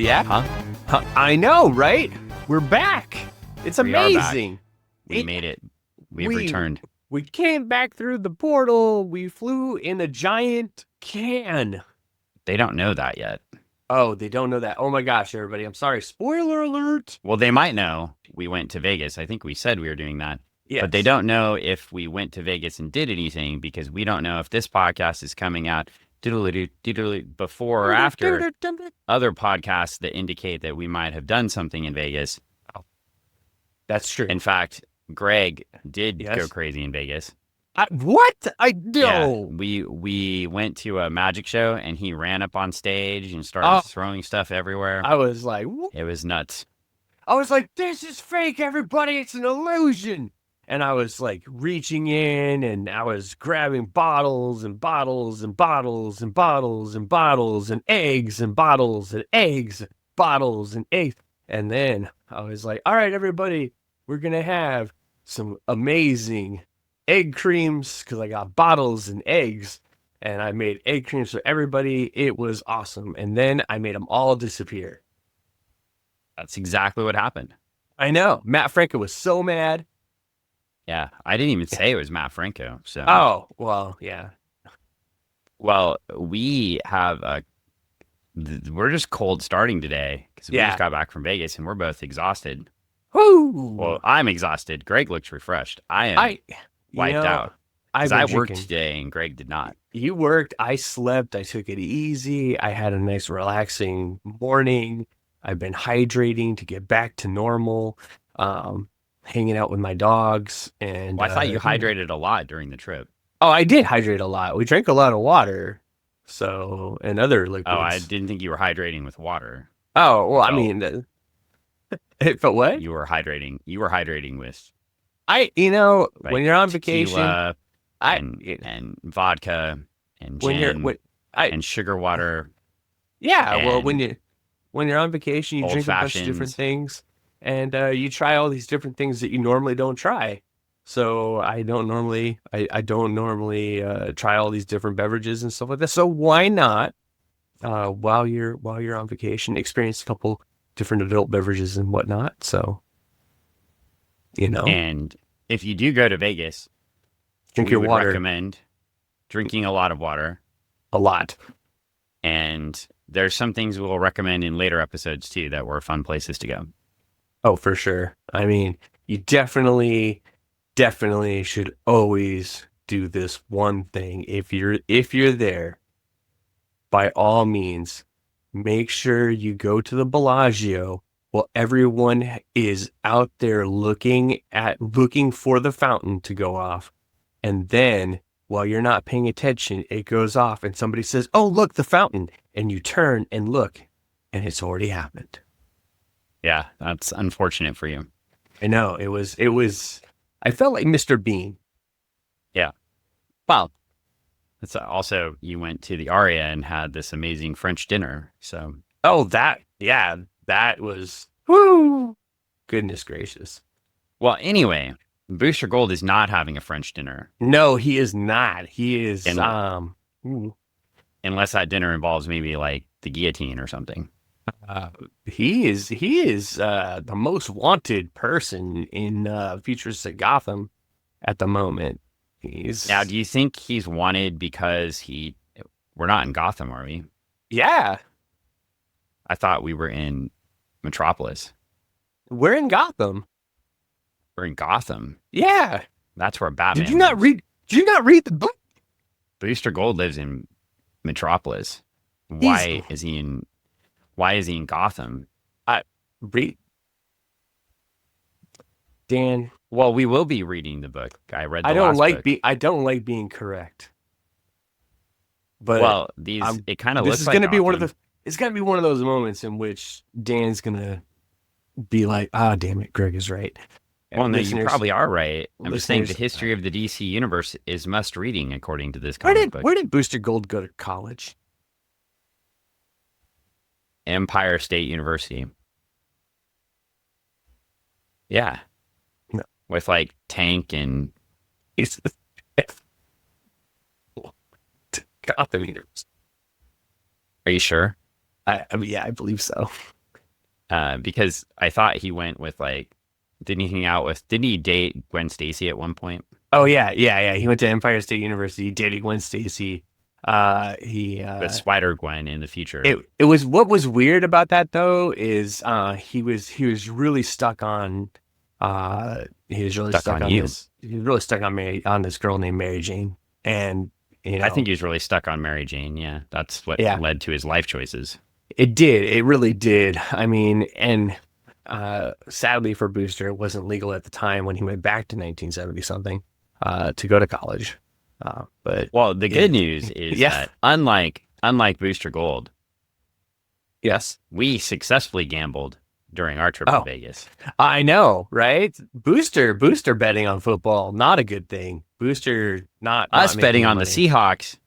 Yeah. Huh? I know, right? We're back. It's We are back. amazing. We made it. We've returned. We came back through the portal. We flew in a giant can. They don't know that yet. Oh, they don't know that. Oh my gosh, everybody. I'm sorry. Spoiler alert. Well, they might know we went to Vegas. I think we said we were doing that. Yes. But they don't know if we went to Vegas and did anything because we don't know if this podcast is coming out before or after other podcasts that indicate that we might have done something in Vegas. That's true. In fact, Greg did Yes. go crazy in Vegas. What? I know. Yeah, we went to a magic show and he ran up on stage and started throwing stuff everywhere. I was like, what? It was nuts. I was like, this is fake, everybody. It's an illusion. And I was like reaching in and I was grabbing bottles and bottles and bottles and bottles and bottles and eggs and bottles and eggs, bottles and eggs. And then I was like, all right, everybody, we're going to have some amazing egg creams because I got bottles and eggs. And I made egg creams for everybody. It was awesome. And then I made them all disappear. That's exactly what happened. I know. Matt Franco was so mad. Yeah, I didn't even say it was Matt Franco. So, Oh, well, yeah. well, we have we're just cold starting today because we Yeah. just got back from Vegas and we're both exhausted. Woo! Well, I'm exhausted. Greg looks refreshed. I am wiped out because I worked today and Greg did not. You worked. I slept. I took it easy. I had a nice, relaxing morning. I've been hydrating to get back to normal. Hanging out with my dogs. And Well, I thought you hydrated a lot during the trip. Oh, I did hydrate a lot. We drank a lot of water. So, and other liquids. Oh, I didn't think you were hydrating with water. Oh, well, I mean, it felt what? You were hydrating. You were hydrating with like when you're on vacation, and vodka and gin and sugar water. Yeah, well, when you're on vacation, you drink a bunch of different fashions. things, and you try all these different things that you normally don't try. So I don't normally try all these different beverages and stuff like that. So why not, while you're on vacation, experience a couple different adult beverages and whatnot? So, And if you do go to Vegas, drink your water. Recommend drinking a lot of water. A lot. And there's some things we'll recommend in later episodes too that were fun places to go. Oh, for sure. I mean, you definitely should always do this one thing. If you're there, by all means, make sure you go to the Bellagio while everyone is out there looking for the fountain to go off. And then while you're not paying attention, it goes off and somebody says, "Oh, look, the fountain." And you turn and look, and it's already happened. Yeah, that's unfortunate for you. I know. It was I felt like Mr. Bean. Yeah. Well, it's also you went to the Aria and had this amazing French dinner. So that was whoo. Goodness gracious. Well, anyway, Booster Gold is not having a French dinner. No, he is not. He is unless that dinner involves maybe like the guillotine or something. He is the most wanted person in futuristic Gotham at the moment. Now, do you think he's wanted because we're not in Gotham, are we? Yeah. I thought we were in Metropolis. We're in Gotham. We're in Gotham. Yeah. That's where Batman Did you not read the book? Booster Gold lives in Metropolis. Why is he in Gotham? Dan. Well, we will be reading the book. I read. I don't like being correct. But it kind of looks like this is going to be one of the. It's going to be one of those moments in which Dan's going to be like, "Ah, damn it, Greg is right." Well, no, you probably are right. I'm just saying the history of the DC universe is must reading according to this comic book. Where did Booster Gold go to college? Empire State University. Yeah. No. With like Tank and Gotham University. Are you sure? I mean, yeah, I believe so. Because I thought he went with like, didn't he date Gwen Stacy at one point? Oh yeah. He went to Empire State University, dated Gwen Stacy. He With Spider Gwen in the future. it was what was weird about that though is he was really stuck on he was really Stuck stuck on on you. this he was really stuck on this girl named Mary Jane, and I think he was really stuck on Mary Jane. Yeah, that's what yeah, led to his life choices. it really did. I mean, and sadly for Booster, it wasn't legal at the time when he went back to 1970 something to go to college. But Well, the good news is yeah, that unlike Booster Gold, yes. we successfully gambled during our trip to Oh, Vegas. I know, right? Booster betting on football, not a good thing. Booster not Us making betting the on the money. Seahawks,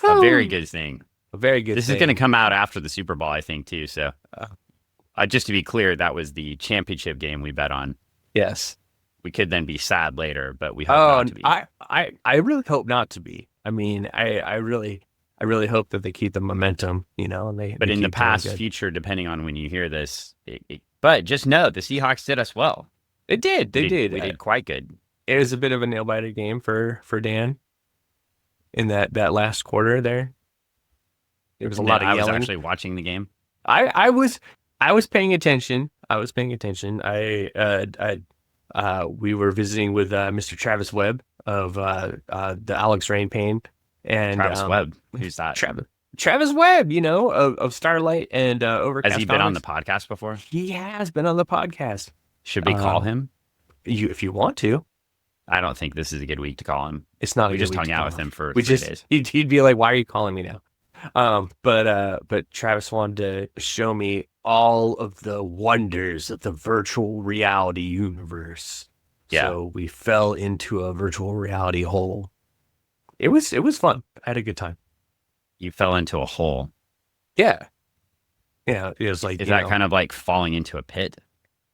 a very good thing. A very good This thing. is going to come out after the Super Bowl, I think, too. So, just to be clear, that was the championship game we bet on. Yes. We could then be sad later, but we hope Oh, not to be. I really hope not to be. I mean, I really hope that they keep the momentum, and But they in the keep doing past, good. future, depending on when you hear this, but just know the Seahawks did us well. It did. They did. We did quite good. It was a bit of a nail biter game for Dan in that last quarter there. There was a lot of I was yelling. actually watching the game. I was paying attention. I was paying attention. We were visiting with Mr. Travis Webb of the Alex Rain Pain and Travis Webb, who's that? Travis Webb, of Starlight and Overcast. Has he been on the Comics. podcast before? He has been on the podcast. Should we call him? If you want to. I don't think this is a good week to call him. It's not. We a just good week hung to out call with him for We 3 just days. he'd be like, "Why are you calling me now?" But Travis wanted to show me all of the wonders of the virtual reality universe. Yeah. So we fell into a virtual reality hole. It was fun. I had a good time. You fell into a hole. Yeah. Yeah. It was like Is that kind of like falling into a pit?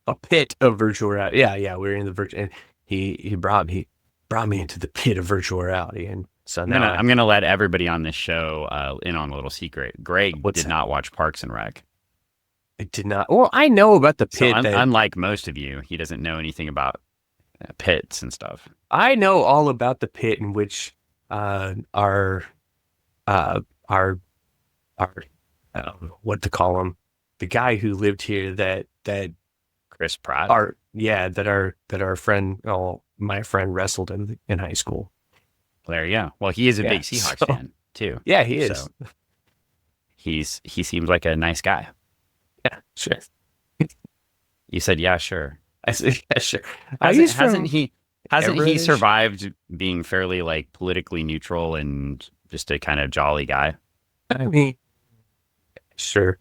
a pit of virtual reality. Yeah. We were in the virtual, and he brought me into the pit of virtual reality, and so now I'm gonna let everybody on this show in on a little secret. Greg What's did that? not watch Parks and Rec. I did not. Well, I know about the So pit. unlike most of you, he doesn't know anything about pits and stuff. I know all about the pit in which our I don't know what to call him, the guy who lived here that Chris Pratt. our friend, my friend wrestled in high school. There, yeah. Well, he is a Yeah, big Seahawks so- fan too. Yeah, he is. So he seems like a nice guy. Yeah, sure. You said, yeah, sure. I said, yeah, sure. Hasn't he Everett-ish? survived being fairly like politically neutral and just a kind of jolly guy? I mean, sure.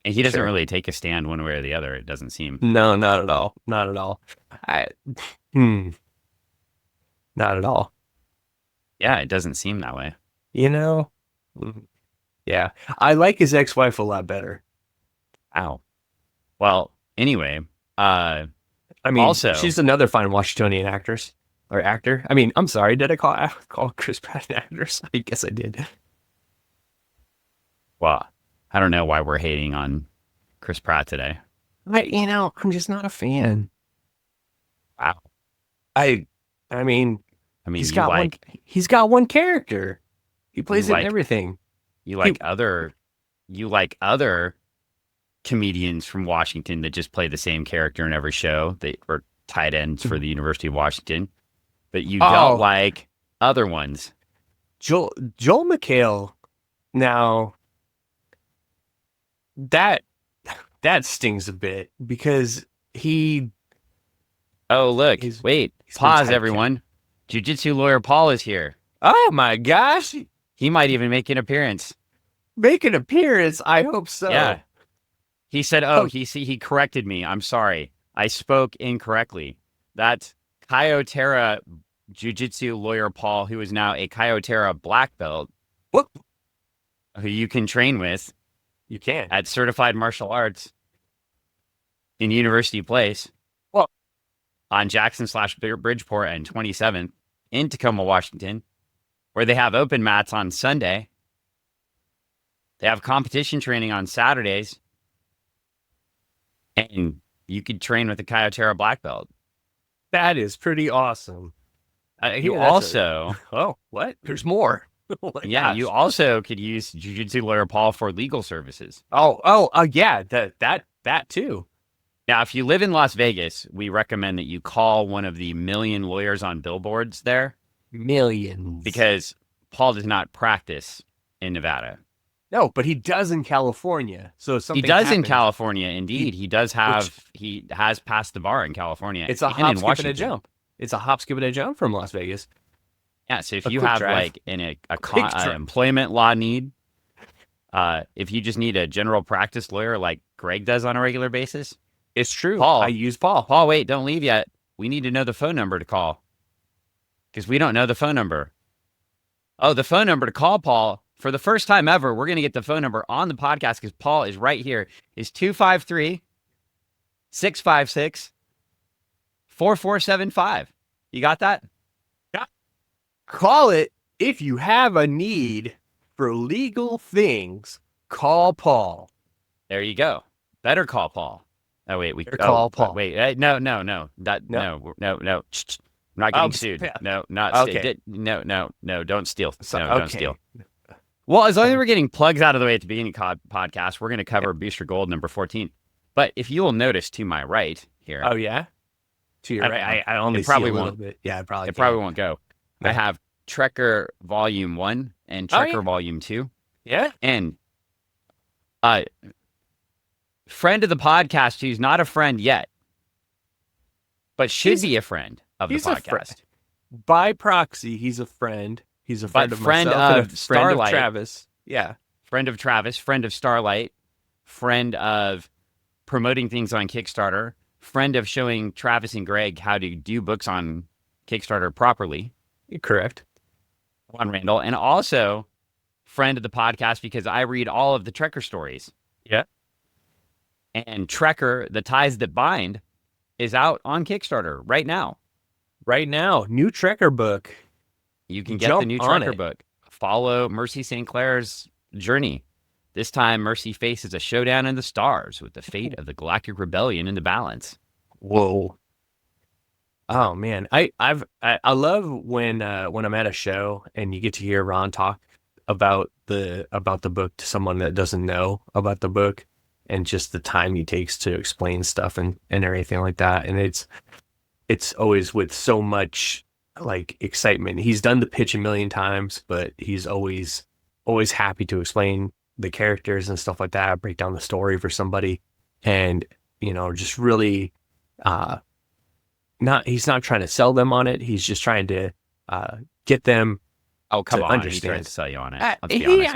And he doesn't Sure. really take a stand one way or the other. It doesn't seem. No, not at all. Not at all. I, not at all. Yeah, it doesn't seem that way. You know? Yeah. I like his ex-wife a lot better. Ow. Well, anyway, I mean, Also- she's another fine Washingtonian actress or actor. I mean, I'm sorry. Did I call Chris Pratt an actress? I guess I did. well, I don't know why we're hating on Chris Pratt today. I'm just not a fan. Wow. I mean, I mean, he's got one character. He plays it like- in everything. you like other comedians from Washington that just play the same character in every show. They were tight ends for the University of Washington, but you Oh. don't like other ones. Joel McHale. Now that stings a bit because he Oh, look. He's- Wait. he's been Pause, typecast. everyone. Jiu-Jitsu lawyer Paul is here. oh my gosh, He might even make an appearance. make an appearance. I hope so. Yeah. He said, he corrected me. I'm sorry. I spoke incorrectly. That's Kyotera Jiu-Jitsu lawyer Paul, who is now a Kyotera black belt, What? who you can train with You can. at Certified Martial Arts in University Place. Well- on Jackson/Bridgeport and 27th in Tacoma, Washington, where they have open mats on Sunday. They have competition training on Saturdays, and you could train with a Kyotera black belt. That is pretty awesome. You also, oh, what? There's more. Oh my yeah, you gosh. also could use Jiu-Jitsu lawyer Paul for legal services. Yeah, that too. Now, if you live in Las Vegas, we recommend that you call one of the million lawyers on billboards there Millions. because Paul does not practice in Nevada. No, but he does in California. So if He something does in happens, California, indeed. He has passed the bar in California. it's a and hop, in skip, and a Washington. jump. It's a hop, skip, and a jump from Las Vegas. Yeah, so if A you quick have drive. like an Quick drive. employment law need, if you just need a general practice lawyer like Greg does on a regular basis, It's true. Paul. I use Paul. Paul, wait, don't leave yet. We need to know the phone number to call because we don't know the phone number. Oh, the phone number to call Paul for the first time ever. We're going to get the phone number on the podcast because Paul is right here. Is 253 656 4475. You got that? Call it if you have a need for legal things. Call Paul. There you go. Better call Paul. Oh wait, Call Paul. Wait, no. That no. Shh. I'm not getting sued. Yeah. No, not Okay. no. Don't steal. So, No, don't okay. steal. Well, as long as we're getting plugs out of the way at the beginning of the podcast, we're going to cover Booster Gold number 14. But if you will notice to my right here, Oh yeah. To your right. I only it probably see a little won't. bit. Yeah, It probably won't go. Yeah. I have Trekker Volume 1 and Oh, Trekker yeah. Volume 2. Yeah. And friend of the podcast who's not a friend yet, but should be a friend of the he's a friend. podcast. By proxy, he's a friend. He's a friend But of friend myself and of a friend Starlight. of Travis. Yeah. Friend of Travis, friend of Starlight, friend of promoting things on Kickstarter, friend of showing Travis and Greg how to do books on Kickstarter properly, You're correct. Juan Randall, and also friend of the podcast because I read all of the Trekker stories. Yeah. And Trekker, The Ties That Bind, is out on Kickstarter right now. Right now, new Trekker book. You can get Jump the new on Trekker it. book. Follow Mercy St. Clair's journey. This time, Mercy faces a showdown in the stars with the fate of the Galactic Rebellion in the balance. Whoa. Oh man, I love when I'm at a show and you get to hear Ron talk about the book to someone that doesn't know about the book and just the time he takes to explain stuff and everything like that. And it's always with so much like excitement. He's done the pitch a million times, but he's always happy to explain the characters and stuff like that, break down the story for somebody, and just really he's not trying to sell them on it. He's just trying to get them. Oh, come To on. He understand. tries to sell you on it. Let's be honest.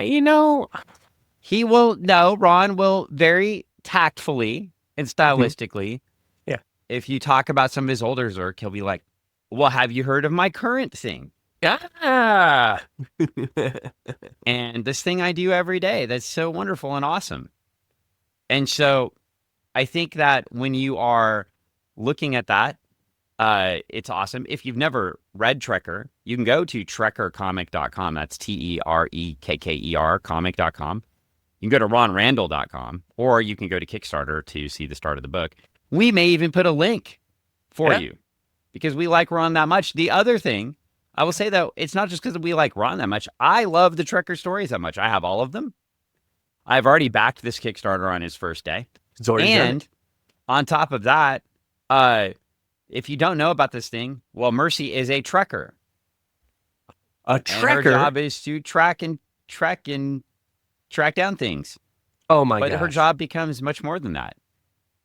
Yeah, Ron will very tactfully and stylistically. Yeah. If you talk about some of his older work, he'll be like, well, have you heard of my current thing? Ah. And this thing I do every day that's so wonderful and awesome. And so I think that when you are looking at that, it's awesome. If you've never read Trekker, you can go to trekkercomic.com. That's TEREKKER comic.com. You can go to ronrandall.com, or you can go to Kickstarter to see the start of the book. We may even put a link for you because we like Ron that much. The other thing, I will say, though, it's not just because we like Ron that much. I love the Trekker stories that much. I have all of them. I've already backed this Kickstarter on his first day. And on top of that, if you don't know about this thing, well, Mercy is a trekker. A And her Trekker. job is to track down things. Oh my But god. her job becomes much more than that.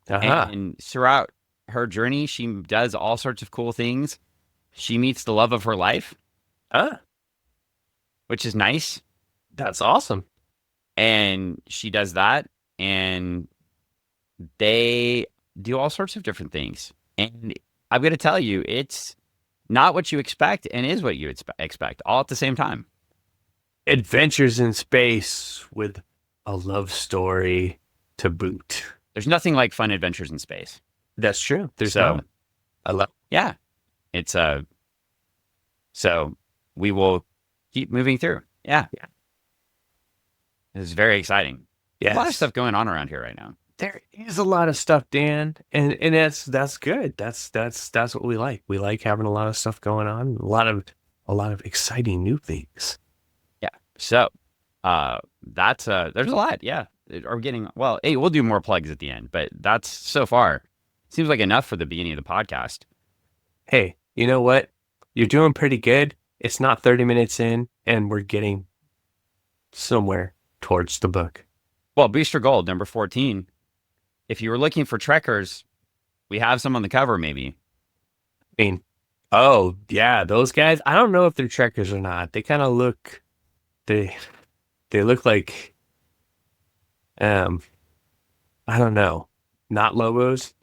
Uh-huh. And throughout her journey, she does all sorts of cool things. She meets the love of her life, which is nice. That's awesome. And she does that. And they do all sorts of different things. And I'm going to tell you, it's not what you expect and is what you expect all at the same time. Adventures in space with a love story to boot. There's nothing like fun adventures in space. That's true. There's So- no. I love. Yeah. It's so we will keep moving through. Yeah. It's very exciting. Yes. A lot of stuff going on around here right now. There is a lot of stuff, Dan, and that's good. That's what we like. We like having a lot of stuff going on, a lot of exciting new things. Yeah. So, that's there's a lot. Yeah. Are getting well. Hey, we'll do more plugs at the end, but that's so far seems like enough for the beginning of the podcast. Hey, you know what? You're doing pretty good. It's not 30 minutes in, and we're getting somewhere towards the book. Well, Booster Gold, number 14. If you were looking for trekkers, we have some on the cover, maybe. I mean, oh yeah, those guys. I don't know if they're trekkers or not. They kind of look, they look like, I don't know, not Lobos.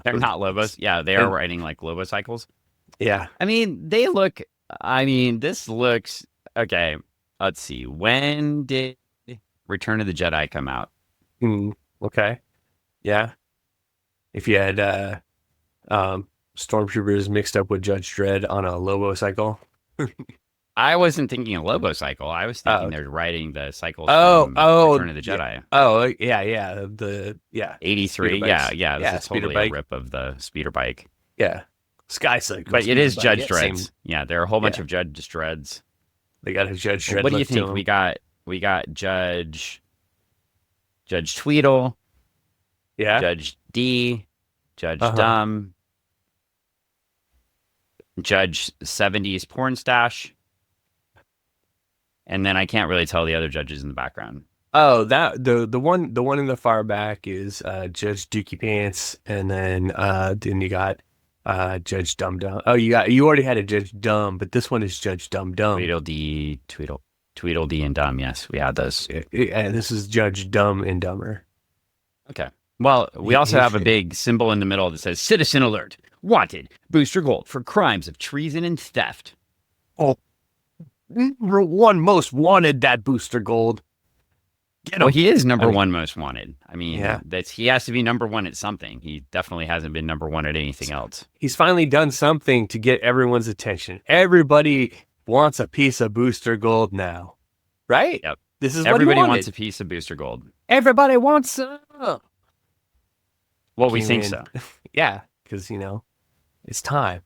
They're not Lobos. Yeah, they are riding like Lobo cycles. Yeah. I mean, this looks okay. Let's see. When did Return of the Jedi come out? Okay. Yeah. If you had stormtroopers mixed up with Judge Dredd on a Lobo cycle. I wasn't thinking a Lobo cycle. I was thinking they're riding the cycles Oh, from oh, Return of the Jedi. yeah. Oh, yeah. 83. Speeder Yeah, bikes. yeah. This is speeder totally bike. a rip of the speeder bike. Yeah. Sky cycle. But it speeder is bike. Judge Yeah, Dredds. same. Yeah, there are a whole bunch Yeah. of Judge Dredds. They got a Judge Dredd. What do you look to think? them. We got Judge Tweedle, Yeah. Judge D, Judge Uh-huh. Dumb, Judge 70s porn stash, and then I can't really tell the other judges in the background. Oh, that the one in the far back is Judge Dookie Pants, and then you got Judge Dum Dum. Oh, you already had a Judge Dumb, but this one is Judge Dum Dum. Tweedledee and Dumb. Yes, we had those. And this is Judge Dumb and Dumber. Okay. Well, we also have a big symbol in the middle that says "Citizen Alert, Wanted, Booster Gold for crimes of treason and theft." Oh, one most wanted, that Booster Gold. Well, he is number one most wanted. I mean, Yeah. he has to be number one at something. He definitely hasn't been number one at anything else. He's finally done something to get everyone's attention. Everybody wants a piece of Booster Gold now, right? Yep. This is Everybody what he wants a wanted. piece of Booster Gold. Everybody wants some. Well, we Came think in. so. Yeah, because it's time.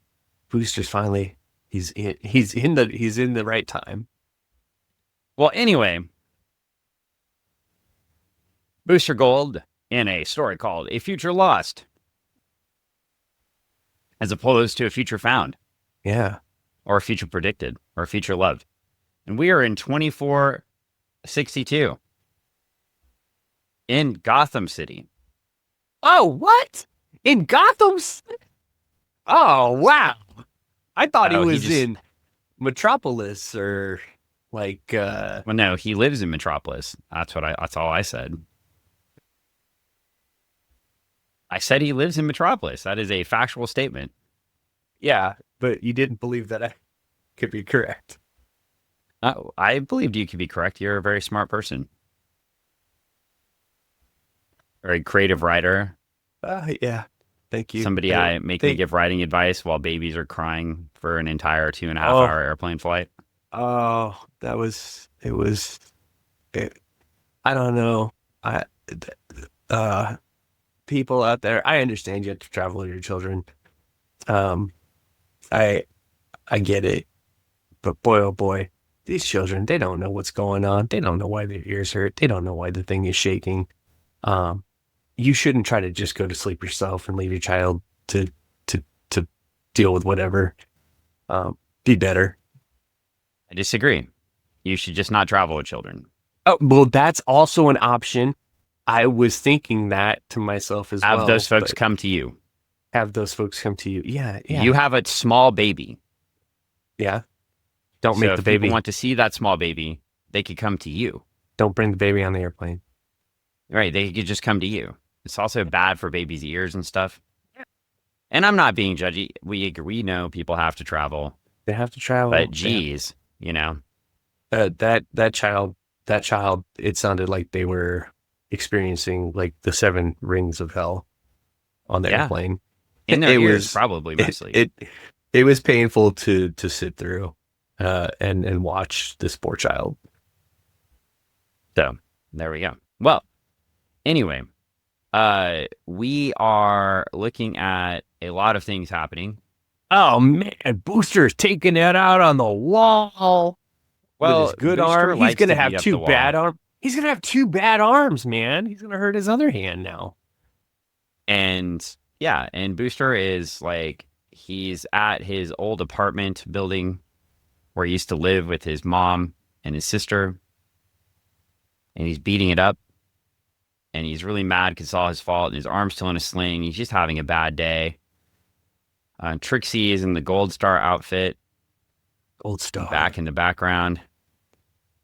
Booster's finally he's in the right time. Well, anyway, Booster Gold in a story called A Future Lost, as opposed to a future found, Yeah. or a future predicted, or a future loved. And we are in 2462 in Gotham City. Oh, what? In Gotham? Oh, wow. I thought he Oh, he was just- in Metropolis or like Well, no, he lives in Metropolis. That's all I said. I said he lives in Metropolis. That is a factual statement. yeah, but you didn't believe that I could be correct. I believed you could be correct. You're a very smart person. Very creative writer. Yeah. Thank you. Somebody I make me give writing advice while babies are crying for an entire 2.5-hour airplane flight. Oh, I don't know. People out there, I understand you have to travel with your children. I get it, but boy, oh boy, these children, they don't know what's going on. They don't know why their ears hurt. They don't know why the thing is shaking. You shouldn't try to just go to sleep yourself and leave your child to deal with whatever. Be better. I disagree. You should just not travel with children. Oh, well, that's also an option. I was thinking that to myself as well. Have those folks but come to you. have those folks come to you. Yeah. You have a small baby. Yeah. Don't So make if the baby. people want to see that small baby, they could come to you. Don't bring the baby on the airplane. Right? They could just come to you. It's also bad for babies' ears and stuff. And I'm not being judgy. We know people have to travel, They have to travel. but geez, you know. That child. It sounded like they were experiencing like the 7 rings of hell on the Yeah. airplane. In their It ears, was- probably mostly. It was painful to sit through, and watch this poor child. So there we go. Well, anyway, we are looking at a lot of things happening. Oh man, Booster's taking that out on the wall with his Well, good Booster arm. He's likes gonna to have beat up the two wall. bad arms. He's gonna have two bad arms, man. He's gonna hurt his other hand now. And yeah, and Booster is like, he's at his old apartment building where he used to live with his mom and his sister, and he's beating it up. And he's really mad because it's all his fault, and his arm's still in a sling. He's just having a bad day. Trixie is in the Gold Star outfit, Gold Star. back in the background.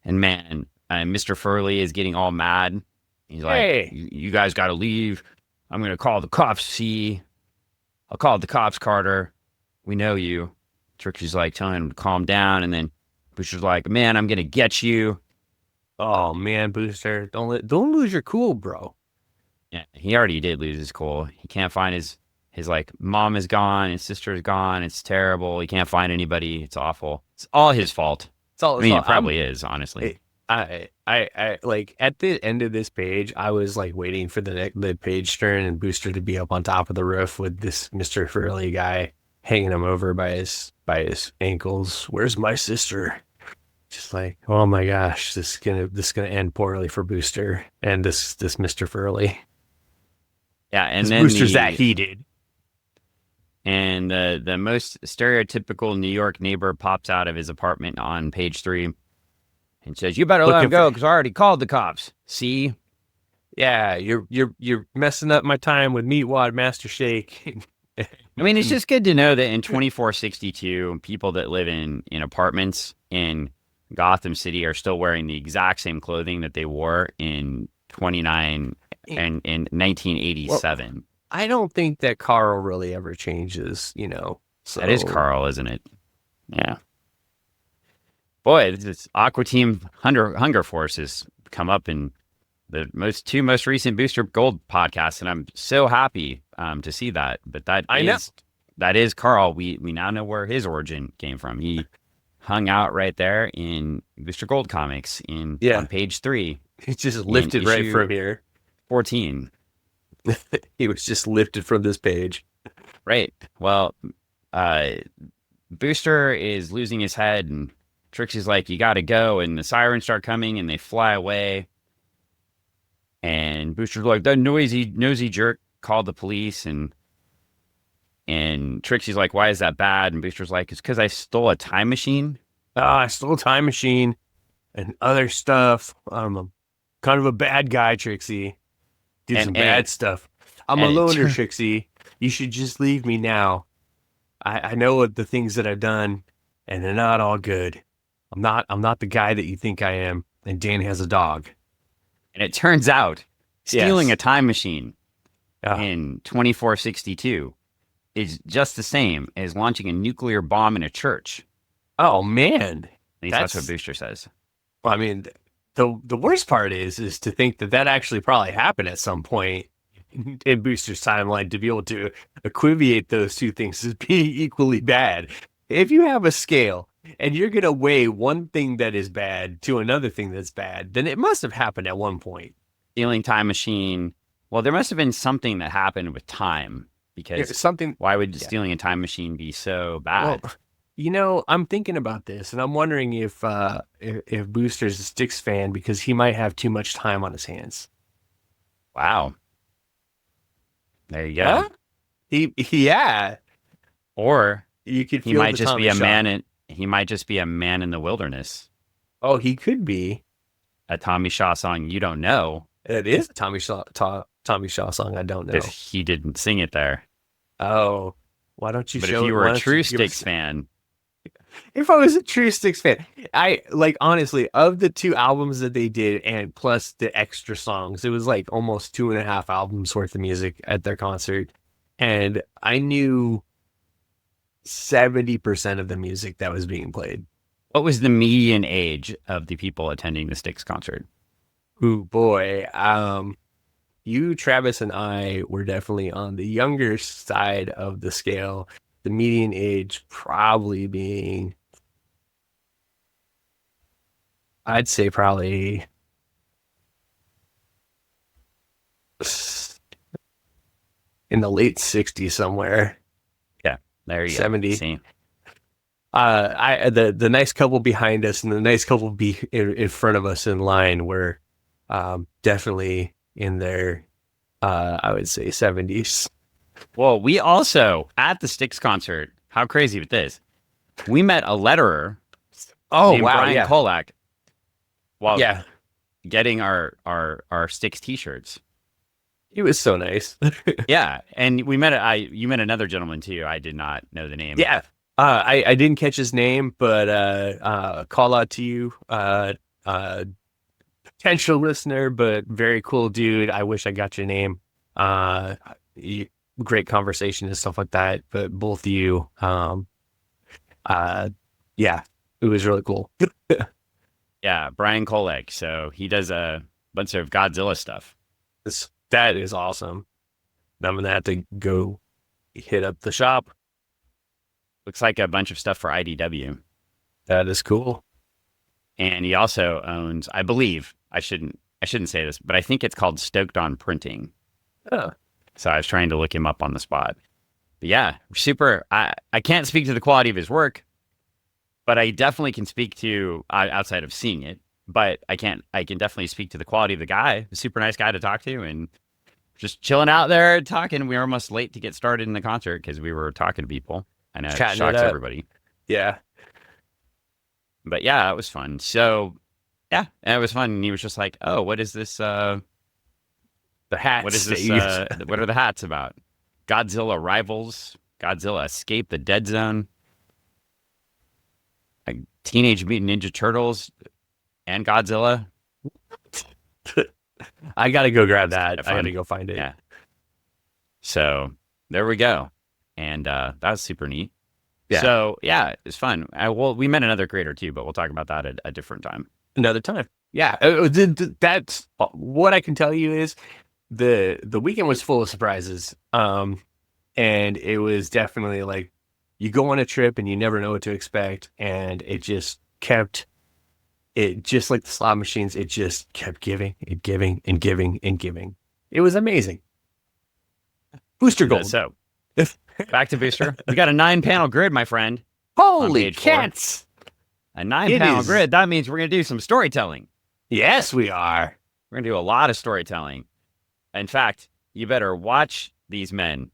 And man, Mr. Furley is getting all mad. He's like, Hey. you guys got to leave. I'm going to call the cops, see? I'll call the cops, Carter. We know you. Trixie's like telling him to calm down. And then Booster's like, man, I'm going to get you. Oh man, Booster, don't lose your cool, bro. Yeah, he already did lose his cool. He can't find his like, mom is gone, his sister is gone. It's terrible. He can't find anybody. It's awful. It's all his fault. It's all. I mean, it probably is, honestly. I like at the end of this page, I was like waiting for the page turn and Booster to be up on top of the roof with this Mr. Furley guy hanging him over by his ankles. Where's my sister? Just like, oh my gosh, this is gonna end poorly for Booster and this Mr. Furley. Yeah, and then Booster's that heated. And the most stereotypical New York neighbor pops out of his apartment on page 3 and says, "You better let him go because I already called the cops." See? Yeah, you're messing up my time with Meatwad Master Shake. I mean, it's just good to know that in 2462, people that live in apartments in Gotham City are still wearing the exact same clothing that they wore in 29 and in 1987. Well, I don't think that Carl really ever changes, So. That is Carl, isn't it? Yeah. Boy, this Aqua Team Hunger Force has come up in the two most recent Booster Gold podcasts, and I'm so happy to see that. But that is Carl. We now know where his origin came from. He hung out right there in Booster Gold comics on page 3. He's just lifted right from here. 14. He was just lifted from this page. Right. Well, Booster is losing his head, and Trixie's like, "You got to go." And the sirens start coming, and they fly away. And Booster's like, "That nosy jerk called the police." And Trixie's like, "Why is that bad?" And Booster's like, "It's because I stole a time machine." I stole a time machine and other stuff. I'm kind of a bad guy, Trixie. Did some bad stuff. I'm a loner, Trixie. You should just leave me now. I know what the things that I've done, and they're not all good. I'm not the guy that you think I am. And Dan has a dog. And it turns out stealing a time machine in 2462 is just the same as launching a nuclear bomb in a church. Oh man, at least that's what Booster says. Well, I mean, the worst part is to think that actually probably happened at some point in Booster's timeline, to be able to equivalent those two things as being equally bad. If you have a scale and you're going to weigh one thing that is bad to another thing that's bad, then it must have happened at one point. Stealing time machine. Well, there must have been something that happened with time, because why would stealing a time machine be so bad? Well, I'm thinking about this, and I'm wondering if Booster's a Styx fan because he might have too much time on his hands. Wow. There you go. Huh? Or you could. He might just be a man. He might just be a man in the wilderness. Oh, he could be. A Tommy Shaw song you don't know. It is a Tommy Shaw song I don't know. If he didn't sing it there. Oh, why don't you? But show if you were a true Styx fan. If I was a true Styx fan, honestly, of the 2 albums that they did and plus the extra songs, it was like almost 2.5 albums worth of music at their concert. And I knew 70% of the music that was being played. What was the median age of the people attending the Styx concert? Ooh, boy. You, Travis, and I were definitely on the younger side of the scale. The median age probably being, I'd say probably in the late 60s somewhere. Yeah, there you 70. go. See? The nice couple behind us and the nice couple in front of us in line were definitely in their I would say 70s. Well, we also, at the Styx concert, how crazy with this? We met a letterer Oh named wow, Brian yeah. Kolak while Yeah. getting our Styx t-shirts. He was so nice. Yeah, and you met another gentleman too. I did not know the name. Yeah. I didn't catch his name, but call out to you. Potential listener, but very cool dude. I wish I got your name. Uh, Great conversation and stuff like that. But both of you, yeah, it was really cool. Yeah, Brian Kolak. So he does a bunch of Godzilla stuff. That is awesome. I'm gonna have to go hit up the shop. Looks like a bunch of stuff for IDW. That is cool. And he also owns, I believe, I shouldn't say this, but I think it's called Stoked on Printing. Oh. So I was trying to look him up on the spot. But yeah, super. I can't speak to the quality of his work, but I definitely can speak to outside of seeing it. But I can definitely speak to the quality of the guy. A super nice guy to talk to, and just chilling out there talking. We were almost late to get started in the concert because we were talking to people. I know it Chatting it shocks up. everybody. Yeah. But yeah, it was fun. So yeah, and it was fun. And he was just like, "Oh, what is this? The hats. What is that this? you- What are the hats about? Godzilla Rivals, Godzilla Escape the Dead Zone, like Teenage Mutant Ninja Turtles, and Godzilla." I gotta go grab that. I Fun. gotta go find it. Yeah. So there we go, and that was super neat. Yeah. So yeah, it's fun. Well, we met another creator too, but we'll talk about that at a different time. Another time. Yeah. That's what I can tell you is the weekend was full of surprises. And it was definitely like you go on a trip and you never know what to expect, and it just kept it just like the slot machines. It just kept giving and giving and giving and giving. It was amazing. Booster Gold. So back to Booster. We got a 9-panel grid, my friend. Holy page 4. cats! A 9-panel is. grid. That means we're going to do some storytelling. Yes, we are. We're going to do a lot of storytelling. In fact, you better watch these men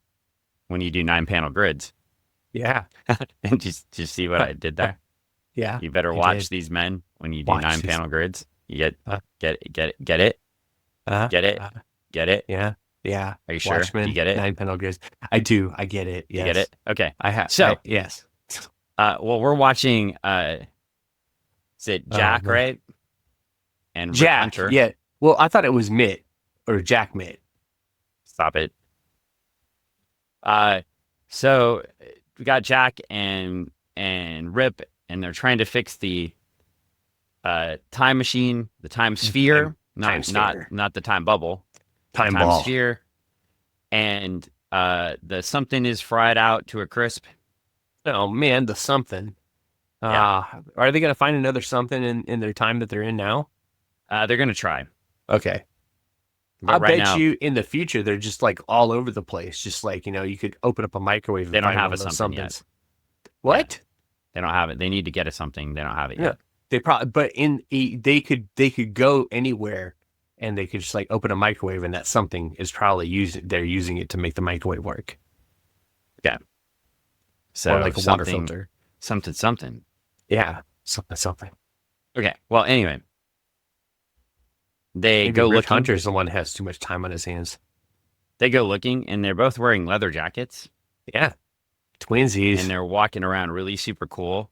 when you do 9-panel grids. Yeah. And just see what I did there. Yeah. You better I watch did. these men when you do Watch 9-panel grids. You get it? Get it? Get it? Get it? Yeah. Yeah. Are you sure? Watchmen, Do you get it? 9-panel grids. I do. I get it. Yes. You get it? Okay. I have. So- yes. Well, we're watching. Is it Jack, man. right? And Rick Jack. Hunter. Yeah. Well, I thought it was Mitt or Jack Mitt. Stop it. So we got Jack and Rip, and they're trying to fix the time machine, the time sphere, Time sphere. not the time bubble, Time time ball. sphere, and the something is fried out to a crisp. Oh man, the something. Yeah. Are they gonna find another something in their time that they're in now? They're gonna try. Okay. But I right bet now, you in the future they're just like all over the place. Just like, you could open up a microwave and They don't find have one of a those something yet. somethings. What? they don't have it. They need to get us something. They don't have it yet. They probably, but they could go anywhere and they could just like open a microwave and that something is probably they're using it to make the microwave work. So or like a water filter. something. Yeah. Something. Okay. Well, anyway, they Maybe go Rick looking. Hunter's the one who has too much time on his hands. They go looking, and they're both wearing leather jackets, Yeah. Twinsies. and they're walking around really super cool.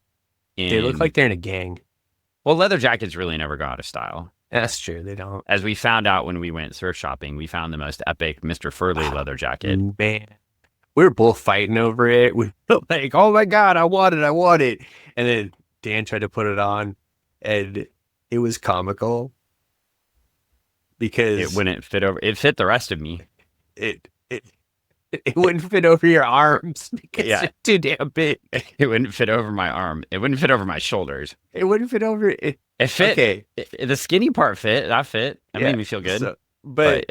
They look like they're in a gang. well, leather jackets really never go out of style. That's true. They don't. As we found out when we went thrift shopping, we found the most epic Mr. Furley leather jacket. Man. We were both fighting over it. We were like, oh my God, I want it. And then Dan tried to put it on and it was comical because It wouldn't fit over. It fit the rest of me. it wouldn't fit over your arms because Yeah. it's too damn big. It wouldn't fit over my arm. It wouldn't fit over my shoulders. It wouldn't fit over it. It fit. Okay. The skinny part fit. That fit. That Yeah, made me feel good. So, but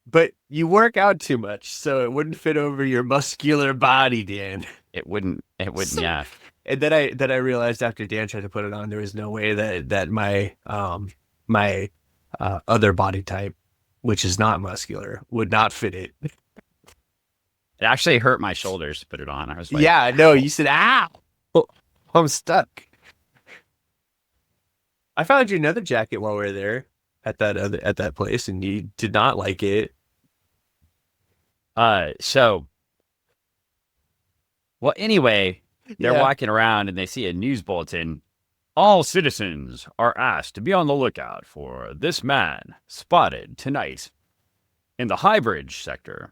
but you work out too much, so it wouldn't fit over your muscular body, Dan. It wouldn't. So, Yeah. and then I realized after Dan tried to put it on, there was no way that my other body type, which is not muscular, would not fit it. It actually hurt my shoulders to put it on. I was like, Yeah, no, "Ow." you said, "Ow, I'm stuck." I found you another jacket while we were there at that place, and you did not like it. So, well, anyway, they're Yeah. walking around and they see a news bulletin. All citizens are asked to be on the lookout for this man spotted tonight in the Highbridge sector.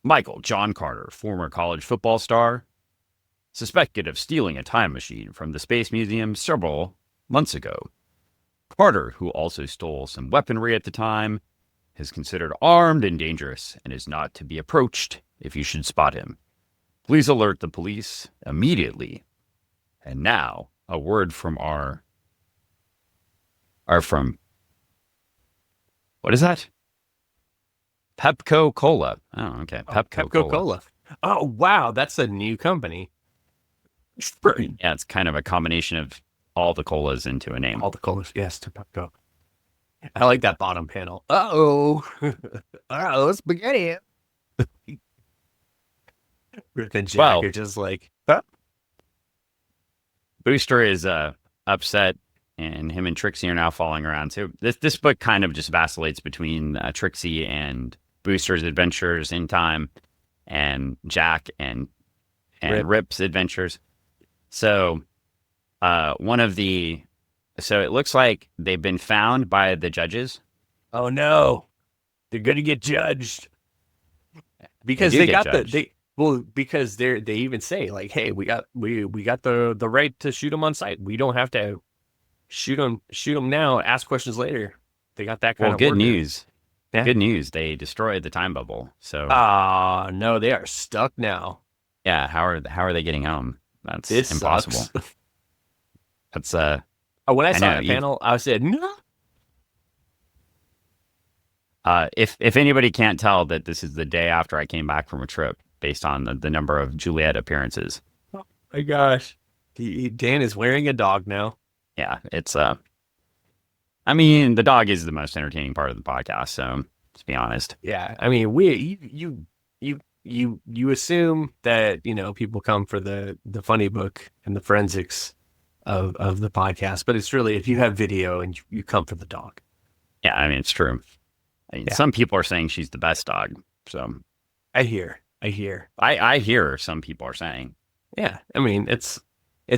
Michael John Carter, former college football star, suspected of stealing a time machine from the Space Museum several months ago. Carter, who also stole some weaponry at the time, is considered armed and dangerous and is not to be approached if you should spot him. Please alert the police immediately. And now, a word from from, what is that? Pepco Cola. Oh, okay. Pepco Pepco Cola. Cola. Oh, wow, that's a new company. Yeah, it's kind of a combination of all the colas into a name. All the colas, yes, to Pepco. I like that bottom panel. Uh-oh. Uh-oh, spaghetti. Rip and Jack Well, are just like, huh? Booster is upset, and him and Trixie are now falling around. So this book kind of just vacillates between Trixie and Booster's adventures in time, and Jack and Rip's adventures. So so it looks like they've been found by the judges. Oh no, they're gonna get judged because they got because they even say like, hey, we got the right to shoot them on sight. We don't have to shoot them now. Ask questions later. They got that kind of good worker. news. Yeah. Good news. They destroyed the time bubble. So no, they are stuck now. yeah, how are they getting home? That's This impossible. sucks. That's When I saw know, that panel, I said, no. if anybody can't tell that this is the day after I came back from a trip based on the number of Juliet appearances. Oh my gosh. Dan is wearing a dog now. Yeah, it's I mean, the dog is the most entertaining part of the podcast, so let's be honest. Yeah. I mean, you assume that, people come for the funny book and the forensics of the podcast, but it's really if you have video and you come for the dog. Yeah, I mean, it's true. I mean, some people are saying she's the best dog. So I hear. I hear some people are saying. Yeah. I mean, it's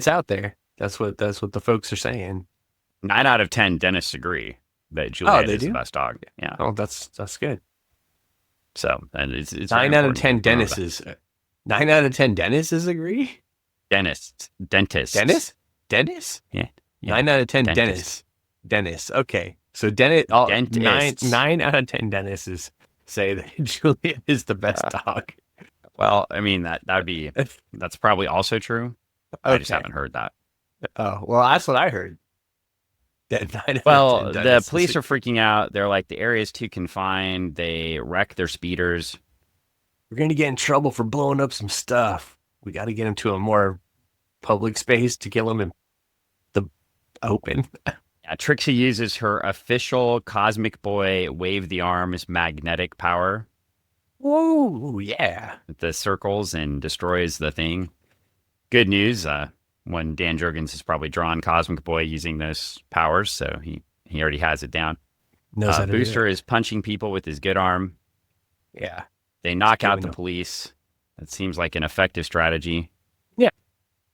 out there. That's what the folks are saying. 9 out of 10 dentists agree that Juliet is the best dog. Yeah. Oh, that's good. So, and it's 9 out of 10 dentists. 9 out of 10 dentists agree? Dentists. Dentists? Yeah. 9 out of 10 dentists. Okay. So dentists. 9 out of 10 dentists say that Juliet is the best dog. Well, I mean that's probably also true. Okay. I just haven't heard that. Oh, well, that's what I heard. Well, the police are freaking out. They're like, the area is too confined. They wreck their speeders. We're going to get in trouble for blowing up some stuff. We got to get them to a more public space to kill them in the open. Yeah, Trixie uses her official Cosmic Boy wave the arms magnetic power. Whoa, yeah. The circles and destroys the thing. Good news. When Dan Jurgens has probably drawn Cosmic Boy using those powers, so he already has it down. Booster is punching people with his good arm. Yeah. They knock out the police. That seems like an effective strategy. Yeah.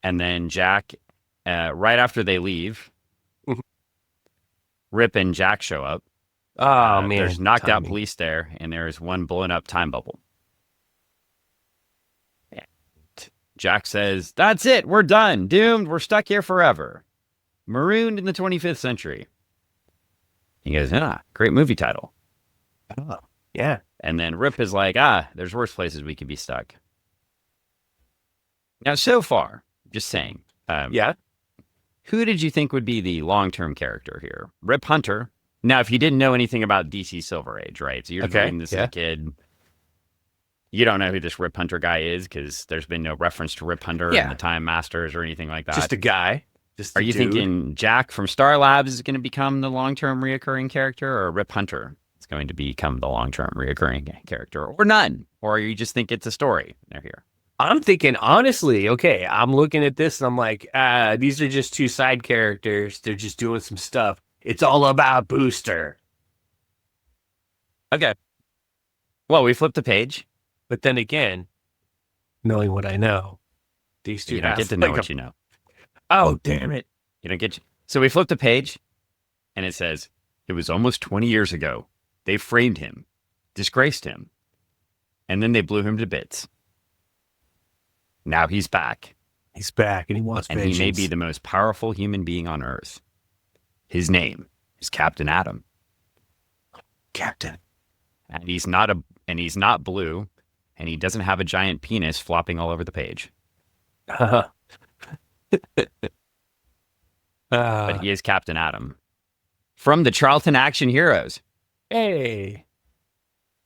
And then Jack, right after they leave, Rip and Jack show up. Oh, man. There's knocked out police there, and there's one blown up time bubble. Jack says, "That's it. We're done. Doomed. We're stuck here forever. Marooned in the 25th century." He goes, great movie title. Oh, yeah. And then Rip is like, there's worse places we could be stuck. Now, so far, just saying. Yeah. Who did you think would be the long-term character here? Rip Hunter Now, if you didn't know anything about DC Silver Age, right? So you're just Okay. reading this as Yeah. a kid. You don't know who this Rip Hunter guy is because there's been no reference to Rip Hunter and Yeah. the Time Masters or anything like Just that. a guy. Just Are a you dude. thinking Jack from Star Labs is going to become the long-term reoccurring character, or Rip Hunter is going to become the long-term reoccurring character, or none? Or you just think it's a story? They're here. I'm thinking, honestly, okay, I'm looking at this and I'm like, these are just two side characters. They're just doing some stuff. It's all about Booster. Okay. Well, we flipped the page. But then again, knowing what I know, these two You don't have get to know like what you know. oh, damn it. You don't get. So we flipped the page, and it says, "It was almost 20 years ago. They framed him, disgraced him, and then they blew him to bits. Now he's back, He's back and he wants and vengeance. he may be the most powerful human being on Earth. His name is Captain Atom, Captain. and he's not blue, and he doesn't have a giant penis flopping all over the page. But he is Captain Atom from the Charlton Action Heroes, Hey.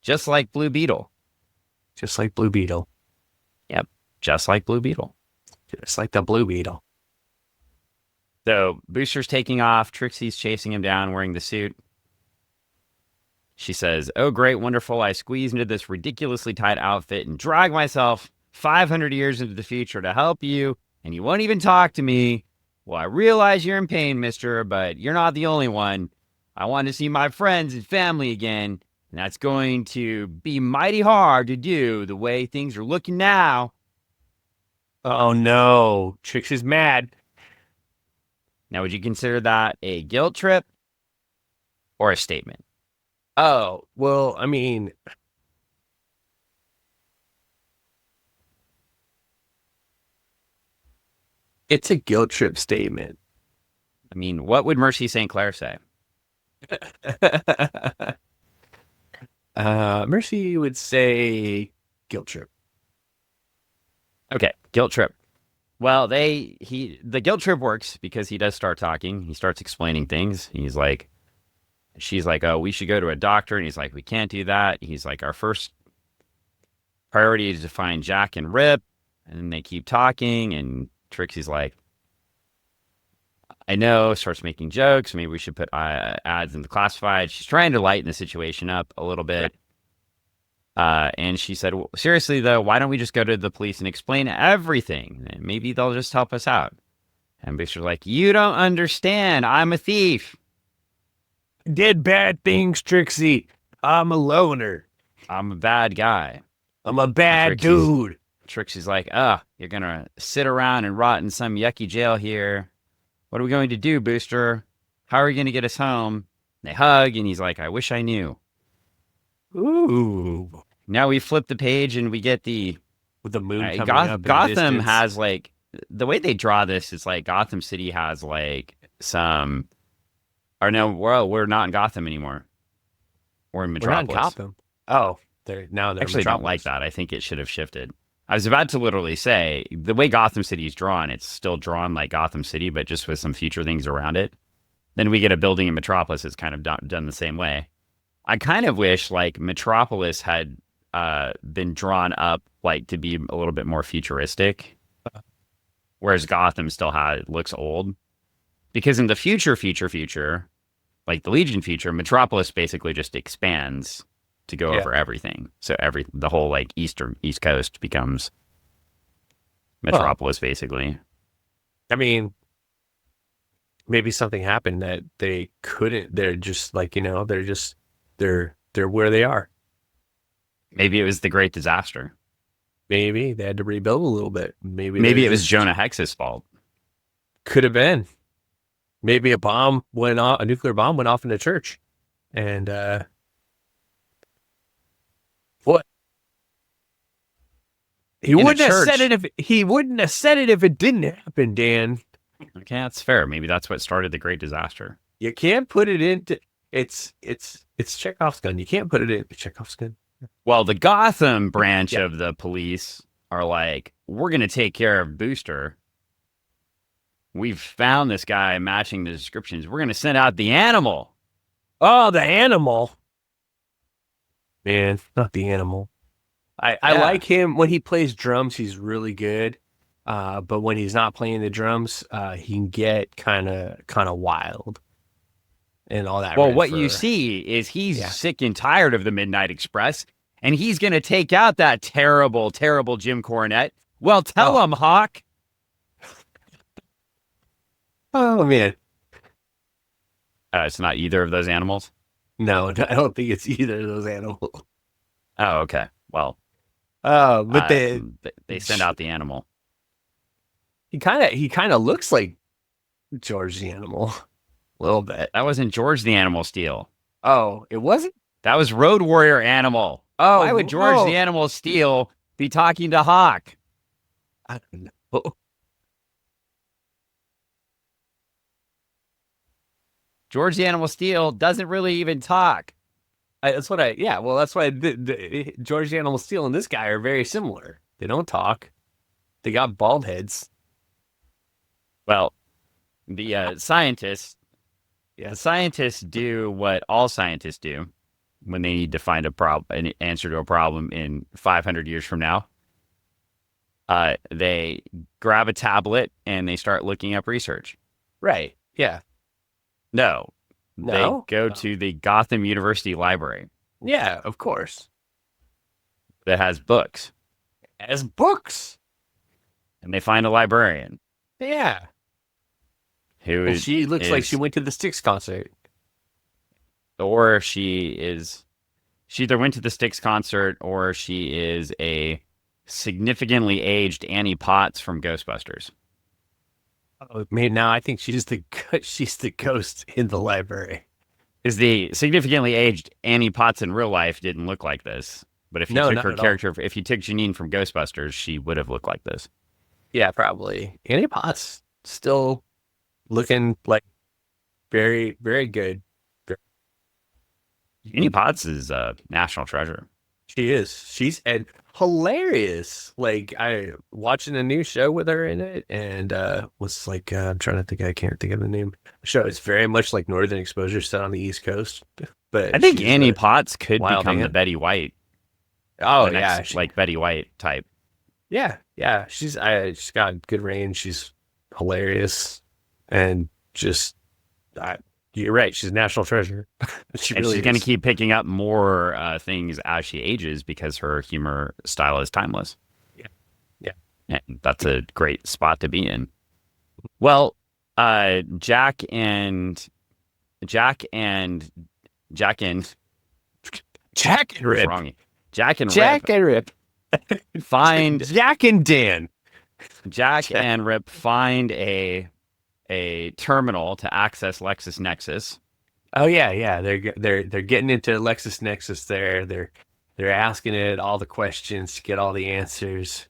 just like Blue Beetle. Just like Blue Beetle. Yep, just like Blue Beetle. Just like the Blue Beetle. So Booster's taking off. Trixie's chasing him down wearing the suit. She says, "Oh, great, wonderful. I squeezed into this ridiculously tight outfit and dragged myself 500 years into the future to help you, and you won't even talk to me. Well, I realize you're in pain, mister, but you're not the only one. I want to see my friends and family again, and that's going to be mighty hard to do the way things are looking now." Oh no. Trixie's mad. Now, would you consider that a guilt trip or a statement? Oh, well, I mean, it's a guilt trip statement. I mean, what would Mercy St. Clair say? Mercy would say guilt trip. Okay, guilt trip. Well, the guilt trip works because he does start talking. He starts explaining things. She's like, "Oh, we should go to a doctor," and he's like, "We can't do that." He's like, "Our first priority is to find Jack and Rip," and then they keep talking, and Trixie's like, "I know," starts making jokes. Maybe we should put ads in the classified. She's trying to lighten the situation up a little bit. And she said, well, seriously, though, why don't we just go to the police and explain everything? And maybe they'll just help us out. And Booster's like, "You don't understand. I'm a thief. Did bad things, Trixie. I'm a loner. I'm a bad guy." I'm a bad Trixie's- dude. Trixie's like, you're going to sit around and rot in some yucky jail here. What are we going to do, Booster? How are you going to get us home? They hug, and he's like, "I wish I knew." Ooh. Now we flip the page, and we get the With the moon coming up in the Gotham distance. has like the way they draw this is like Gotham City has like some. Or no, we're not in Gotham anymore. We're in We're not in Metropolis. Gotham. Oh, they're Actually, I don't like that. I think it should have shifted. I was about to literally say the way Gotham City is drawn, it's still drawn like Gotham City, but just with some future things around it. Then we get a building in Metropolis that's kind of done the same way. I kind of wish like Metropolis had been drawn up like to be a little bit more futuristic, whereas Gotham still looks old. Because in the future, like the Legion future, Metropolis basically just expands to go over everything. So the whole like East Coast becomes Metropolis, basically. I mean, maybe something happened that they couldn't. They're just like, they're where they are. Maybe it was the Great Disaster. Maybe they had to rebuild a little bit. Maybe it was Jonah Hex's fault. Could have been. Maybe a nuclear bomb went off in the church, and what? He wouldn't have said it if it didn't happen, Dan. Okay, that's fair. Maybe that's what started the Great Disaster. You can't put it into it's Chekhov's gun. You can't put it in Chekhov's gun. Well, the Gotham branch of the police are like, we're going to take care of Booster. We've found this guy matching the descriptions. We're going to send out the animal. Oh, the animal. Man, not the animal. I Yeah. like him when he plays drums, he's really good. But when he's not playing the drums, he can get kind of wild and all that Well, red what you fur. see is he's Yeah. sick and tired of the Midnight Express, and he's going to take out that terrible, terrible Jim Cornette. Well, tell Oh, him, Hawk. oh man. It's not either of those animals. No, I don't think it's either of those animals. Oh, okay. Well, But they send out the animal. he kind of looks like George the animal a little bit. That wasn't George the Animal Steel. Oh, it wasn't? That was Road Warrior Animal. Why would Oh, George the oh. Animal Steel be talking to Hawk? I don't know. George the Animal Steel doesn't really even talk. Yeah, well, that's why George the Animal Steel and this guy are very similar. They don't talk. They got bald heads. Well, the scientists, Yeah. the scientists do what all scientists do when they need to find an answer to a problem in 500 years from now. They grab a tablet and they start looking up research. Right. Yeah. No, they No? go Oh. to the Gotham University Library Yeah, of course. that has books, As books. and they find a librarian Yeah. who And she looks like she is, went to the Styx concert. or she either went to the Styx concert or she is a significantly aged Annie Potts from Ghostbusters. Oh, maybe now I think she's the ghost in the library. Is the significantly aged Annie Potts in real life didn't look like this. But if you No, took not her at all. character, if you took Janine from Ghostbusters, she would have looked like this. Yeah, probably. Annie Potts still looking like very, very good. Annie Potts is a national treasure. She is. She's and hilarious. Like I watching a new show with her in it, and was like I'm trying to think. I can't think of the name. The show is very much like Northern Exposure, set on the East Coast, I but think she's Annie a Potts could wild become the ant. Betty White, Oh the yeah, next like Betty White type. yeah. She's got good range. She's hilarious, and just I, you're right. She's a national treasure. She And really she's going to is. keep picking up more things as she ages because her humor style is timeless. Yeah, yeah. And that's a great spot to be in. Well, Jack and Jack and Jack and Jack and what's Rip. wrong? Jack and Rip Jack and Rip. find Jack and Dan. Jack Jack. and Rip find a terminal to access LexisNexis. Oh yeah. They're getting into LexisNexis there. They're asking it all the questions to get all the answers.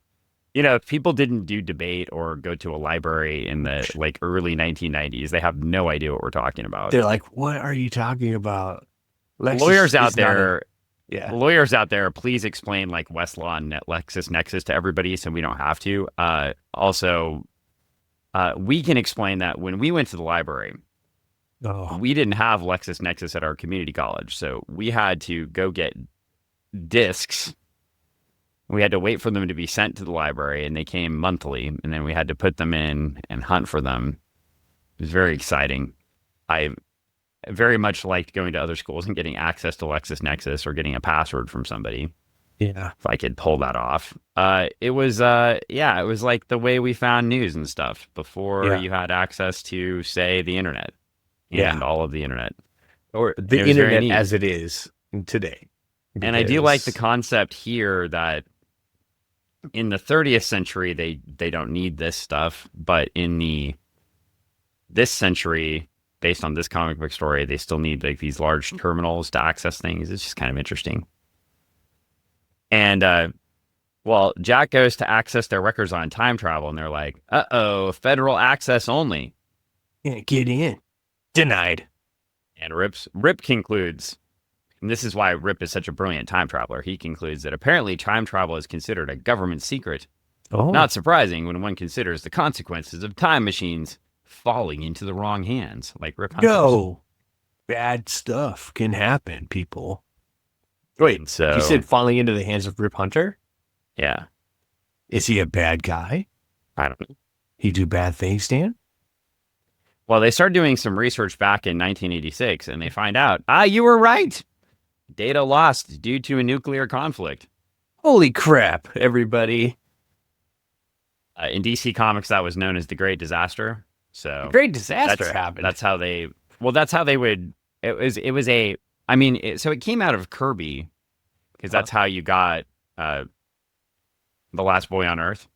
You know, if people didn't do debate or go to a library in the like early 1990s, they have no idea what we're talking about. They're like, "What are you talking about?" Lawyers Lexus out is not a there, yeah. lawyers out there, please explain like Westlaw and LexisNexis to everybody so we don't have to. We can explain that when we went to the library, Oh, we didn't have LexisNexis at our community college. So we had to go get discs. We had to wait for them to be sent to the library, and they came monthly. And then we had to put them in and hunt for them. It was very exciting. I very much liked going to other schools and getting access to LexisNexis or getting a password from somebody yeah. if I could pull that off. It was it was like the way we found news and stuff before Yeah. you had access to, say, the internet and Yeah. all of the internet. Or And the it was very internet neat. as it is today. And I do like the Because concept here that in the 30th century they don't need this stuff, but in this century, based on this comic book story, they still need like these large terminals to access things. It's just kind of interesting. And Jack goes to access their records on time travel, and they're like, "Uh-oh, federal access only." can't get in. Denied. And Rip concludes, and this is why Rip is such a brilliant time traveler. He concludes that apparently time travel is considered a government secret. Oh. Not surprising when one considers the consequences of time machines falling into the wrong hands, like Rip Hunter's. No. bad stuff can happen, people. Wait, And you so, said falling into the hands of Rip Hunter? yeah, Is he a bad guy? I don't know. He do bad things, Dan? Well, they started doing some research back in 1986 and they find out, you were right. Data lost due to a nuclear conflict. Holy crap, everybody. In DC Comics, that was known as the Great Disaster. A So great disaster that's happened. that's how they. Well, that's how they would. It was a. I mean, so it came out of Kirby because Huh. that's how you got uh, the Last Boy on Earth.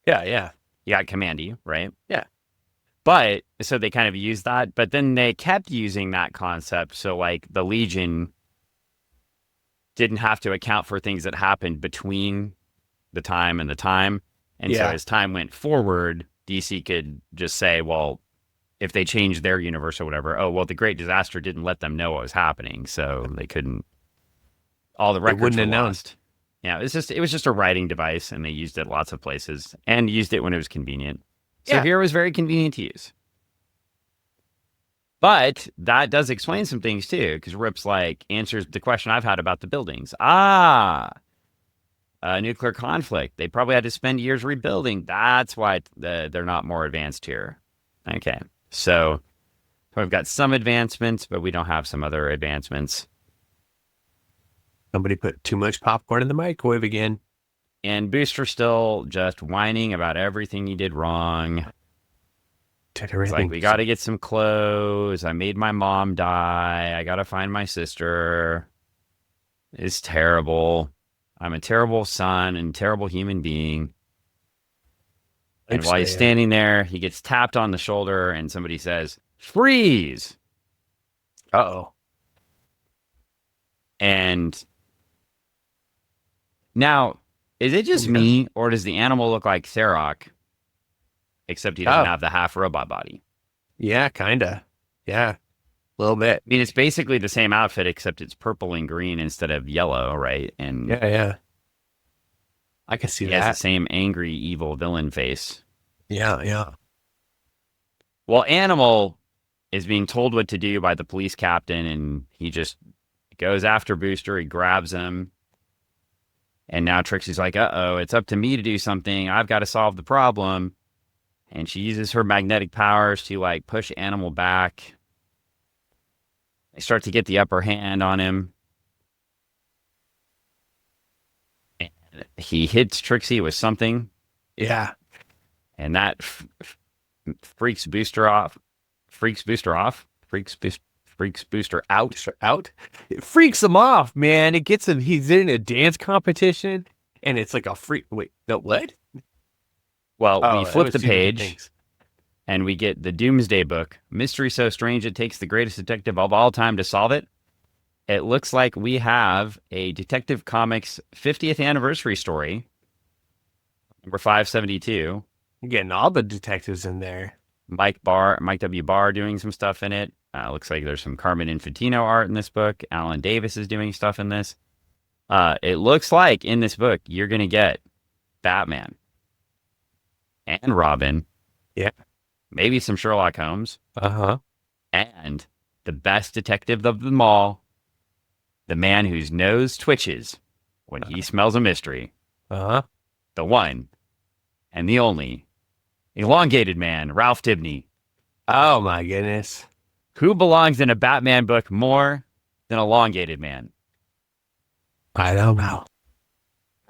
Yeah, yeah. You got Commandy, right? Yeah. But so they kind of used that, but then they kept using that concept. So like the Legion didn't have to account for things that happened between the time and the time. And so Yeah. as time went forward, DC could just say, well, if they changed their universe or whatever, oh, well, the Great Disaster didn't let them know what was happening. So they couldn't, all the They records wouldn't were have known. lost. Yeah, it was just a writing device and they used it lots of places and used it when it was convenient. So Yeah. here it was very convenient to use. But that does explain some things too, because Rip's like answers the question I've had about the buildings. Nuclear conflict. They probably had to spend years rebuilding. That's why they're not more advanced here. Okay. So we've got some advancements, but we don't have some other advancements. Somebody put too much popcorn in the microwave again. And Booster's still just whining about everything he did wrong. Did It's everything. like, we got to get some clothes. I made my mom die. I got to find my sister. It's terrible. I'm a terrible son and terrible human being. And while he's standing there, he gets tapped on the shoulder and somebody says, freeze. Uh-oh. And now, is it just me or does the animal look like Tharok, except he doesn't have the half robot body? Yeah, kinda. Yeah. A little bit. I mean, it's basically the same outfit, except it's purple and green instead of yellow, right? And Yeah. I can see he that. has the same angry, evil villain face. Yeah. Well, Animal is being told what to do by the police captain, and he just goes after Booster. He grabs him. And now Trixie's like, uh-oh, it's up to me to do something. I've got to solve the problem. And she uses her magnetic powers to, like, push Animal back. They start to get the upper hand on him. And he hits Trixie with something. Yeah. And that freaks Booster off. Freaks Booster out. Out. It freaks him off, man. It gets him. He's in a dance competition, and it's like a freak. Wait, no, what? Well, we that flip was the two different page, things. and we get the Doomsday Book. Mystery so strange it takes the greatest detective of all time to solve it. It looks like we have a Detective Comics 50th anniversary story, number 572. You're getting all the detectives in there. Mike W. Barr doing some stuff in it. Looks like there's some Carmen Infantino art in this book. Alan Davis is doing stuff in this. It looks like in this book, you're going to get Batman and Robin. Yeah. Maybe some Sherlock Holmes. Uh-huh. And the best detective of them all, the man whose nose twitches when he smells a mystery. Uh-huh. The one and the only elongated man, Ralph Dibny. Oh, my goodness. Who belongs in a Batman book more than elongated man? I don't know.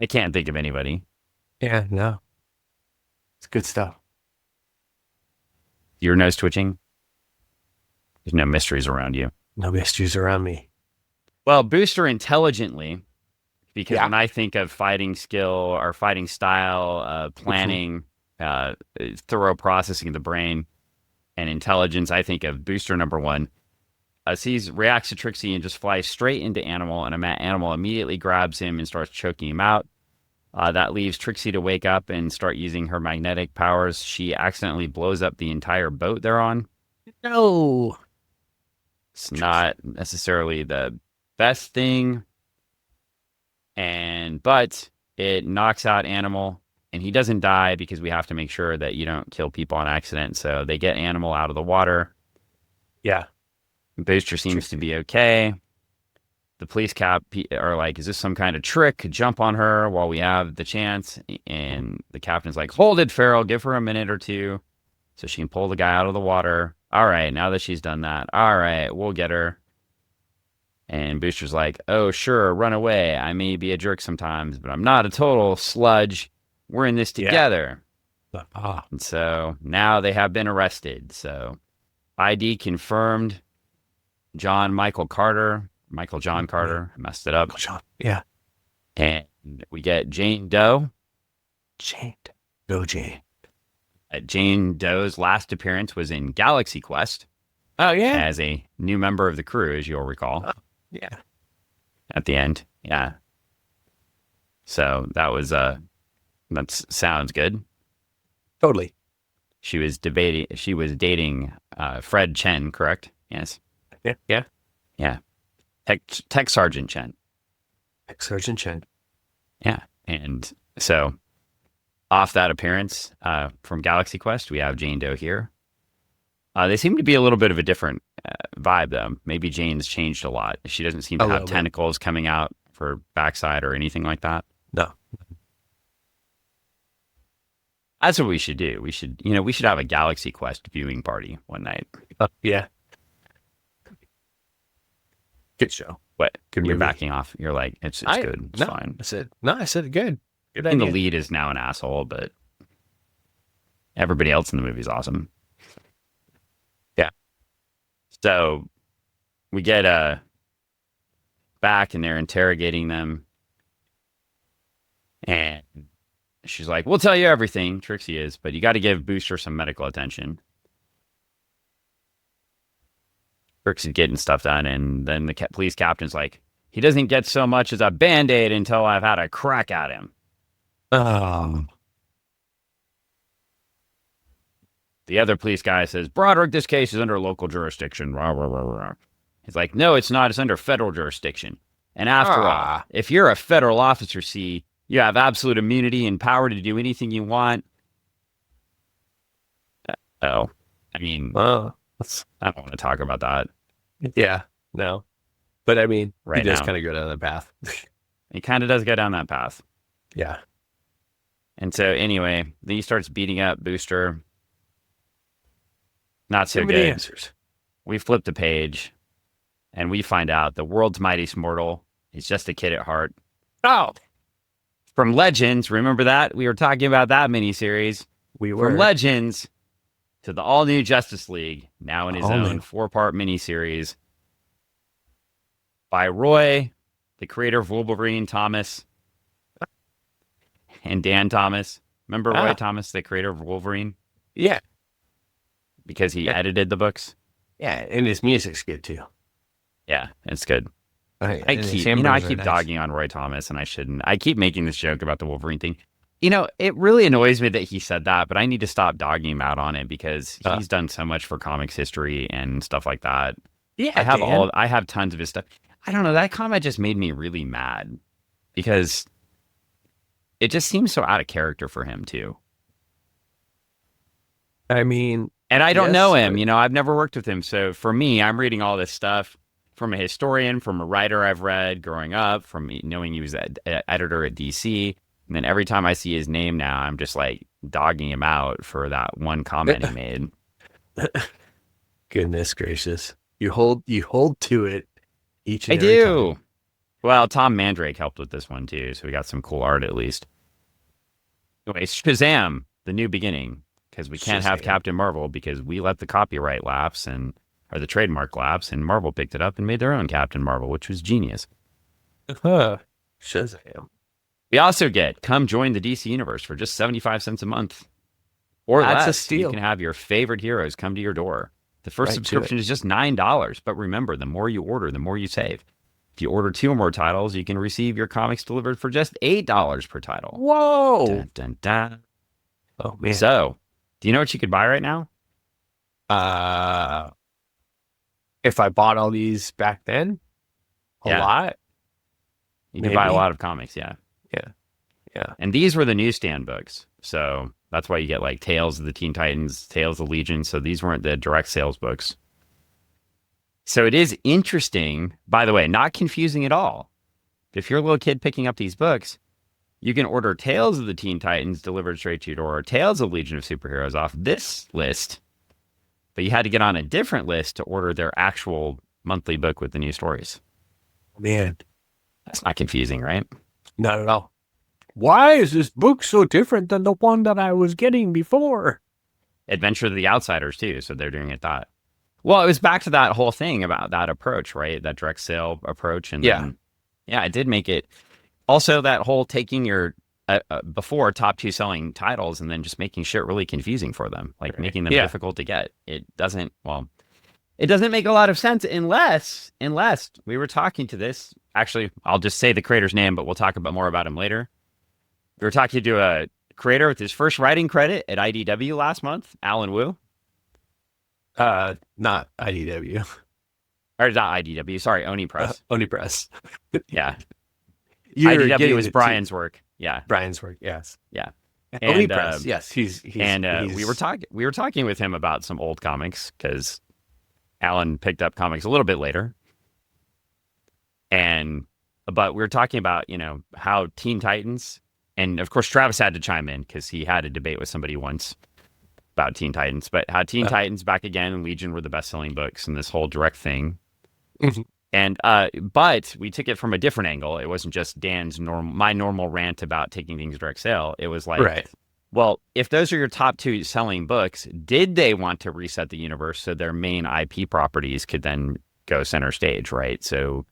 I can't think of anybody. Yeah, no. It's good stuff. Your nose twitching? There's no mysteries around you. No mysteries around me. Well, Booster intelligently, because Yeah. when I think of fighting skill or fighting style, planning, thorough processing of the brain, and intelligence, I think of Booster number one. Reacts to Trixie and just flies straight into Animal, and Animal immediately grabs him and starts choking him out. That leaves Trixie to wake up and start using her magnetic powers. She accidentally blows up the entire boat they're on. No. It's not necessarily the best thing, but it knocks out Animal, and he doesn't die because we have to make sure that you don't kill people on accident. So they get Animal out of the water. Yeah. Booster seems to be okay. The police are like, is this some kind of trick? Jump on her while we have the chance. And the captain's like, hold it, Farrell. Give her a minute or two so she can pull the guy out of the water. All right, now that she's done that, all right, we'll get her. And Booster's like, oh, sure, run away. I may be a jerk sometimes, but I'm not a total sludge. We're in this together. Yeah. And so now they have been arrested. So ID confirmed. Michael John Carter. I messed it up. Yeah. And we get Jane Doe. Go Jane. Jane Doe's last appearance was in Galaxy Quest. Oh, yeah. As a new member of the crew, as you'll recall. Oh, yeah. At the end. Yeah. So that was, that sounds good. Totally. She was dating Fred Chen, correct? Yes. Yeah. Yeah. Tech Sergeant Chen. Tech Sergeant Chen. Yeah. And so off that appearance from Galaxy Quest, we have Jane Doe here. They seem to be a little bit of a different vibe, though. Maybe Jane's changed a lot. She doesn't seem to have tentacles coming out for her backside or anything like that. No. That's what we should do. We should have a Galaxy Quest viewing party one night. Yeah. Good show. What? Good You're movie. backing off. You're like, it's good. It's fine. I said good. Good And idea. the lead is now an asshole, but everybody else in the movie is awesome. Yeah. So we get back and they're interrogating them. And she's like, we'll tell you everything, Trixie is, but you got to give Booster some medical attention. Trixie's getting stuff done, and then the police captain's like, he doesn't get so much as a Band-Aid until I've had a crack at him. Oh. The other police guy says, Broderick, this case is under local jurisdiction. Rah, rah, rah, rah. He's like, no, it's not. It's under federal jurisdiction. And after all, if you're a federal officer, you have absolute immunity and power to do anything you want. I mean, I don't want to talk about that. Yeah, no. But I mean, right he does now. kind of go down that path. He kind of does go down that path. Yeah. And so anyway, then he starts beating up Booster. Not so Give me the good. answers. We flip the page and we find out the world's mightiest mortal is just a kid at heart. Oh. From Legends, remember that? We were talking about that miniseries. We were. From Legends to the all-new Justice League, now in his own 4-part miniseries by Roy, the creator of Wolverine, Thomas, and Dan Thomas. Remember Roy Thomas, the creator of Wolverine? Yeah. Because he edited the books? Yeah, and his music's good, too. Yeah, it's good. I keep dogging on Roy Thomas, and I shouldn't. I keep making this joke about the Wolverine thing. It really annoys me that he said that, but I need to stop dogging him out on it because he's done so much for comics history and stuff like that. Yeah, I have tons of his stuff. I don't know. That comment just made me really mad because it just seems so out of character for him too. I mean, and I don't know him. I've never worked with him. So for me, I'm reading all this stuff from a historian, from a writer I've read growing up, from knowing he was an editor at DC. And then every time I see his name now, I'm just like dogging him out for that one comment he made. Goodness gracious. You hold to it each and I every do. time. Well, Tom Mandrake helped with this one too, so we got some cool art at least. Anyway, Shazam, the new beginning, because we can't have Captain Marvel because we let the copyright lapse or the trademark lapse, and Marvel picked it up and made their own Captain Marvel, which was genius. Shazam. We also get come join the DC universe for just 75 cents a month. Or That's less. a steal. You can have your favorite heroes come to your door. The first subscription is just $9. But remember, the more you order, the more you save. If you order 2 or more titles, you can receive your comics delivered for just $8 per title. Whoa. Dun, dun, dun. Oh, man. So, do you know what you could buy right now? If I bought all these back then, a lot. You could buy a lot of comics, yeah. Yeah. And these were the newsstand books. So that's why you get like Tales of the Teen Titans, Tales of Legion. So these weren't the direct sales books. So it is interesting, by the way, not confusing at all. If you're a little kid picking up these books, you can order Tales of the Teen Titans delivered straight to your door, or Tales of Legion of Superheroes off this list, but you had to get on a different list to order their actual monthly book with the new stories. Man, That's not confusing, right? not at all. Why is this book so different than the one that I was getting before? Adventure of the Outsiders, too, so they're doing it that. Well, it was back to that whole thing about that approach, right? That direct sale approach. And then, yeah, it did make it. Also, that whole taking your before top 2 selling titles and then just making shit really confusing for them, like making them difficult to get. It doesn't make a lot of sense unless we were talking to this. Actually, I'll just say the creator's name, but we'll talk about more about him later. We were talking to a creator with his first writing credit at IDW last month, Alan Wu. Not IDW. Or not IDW, sorry, Oni Press. Oni Press. Yeah. You're IDW was Brian's work. Yeah. Brian's work, yes. Yeah. Oni Press, yes. He's we were talking with him about some old comics because Alan picked up comics a little bit later. But we were talking about, how Teen Titans, and of course Travis had to chime in because he had a debate with somebody once about Teen Titans, but how Teen Titans Back Again and Legion were the best-selling books and this whole direct thing. Mm-hmm. And but we took it from a different angle. It wasn't just my normal rant about taking things direct sale. It was like, well, if those are your top 2 selling books, did they want to reset the universe so their main IP properties could then go center stage, right? So,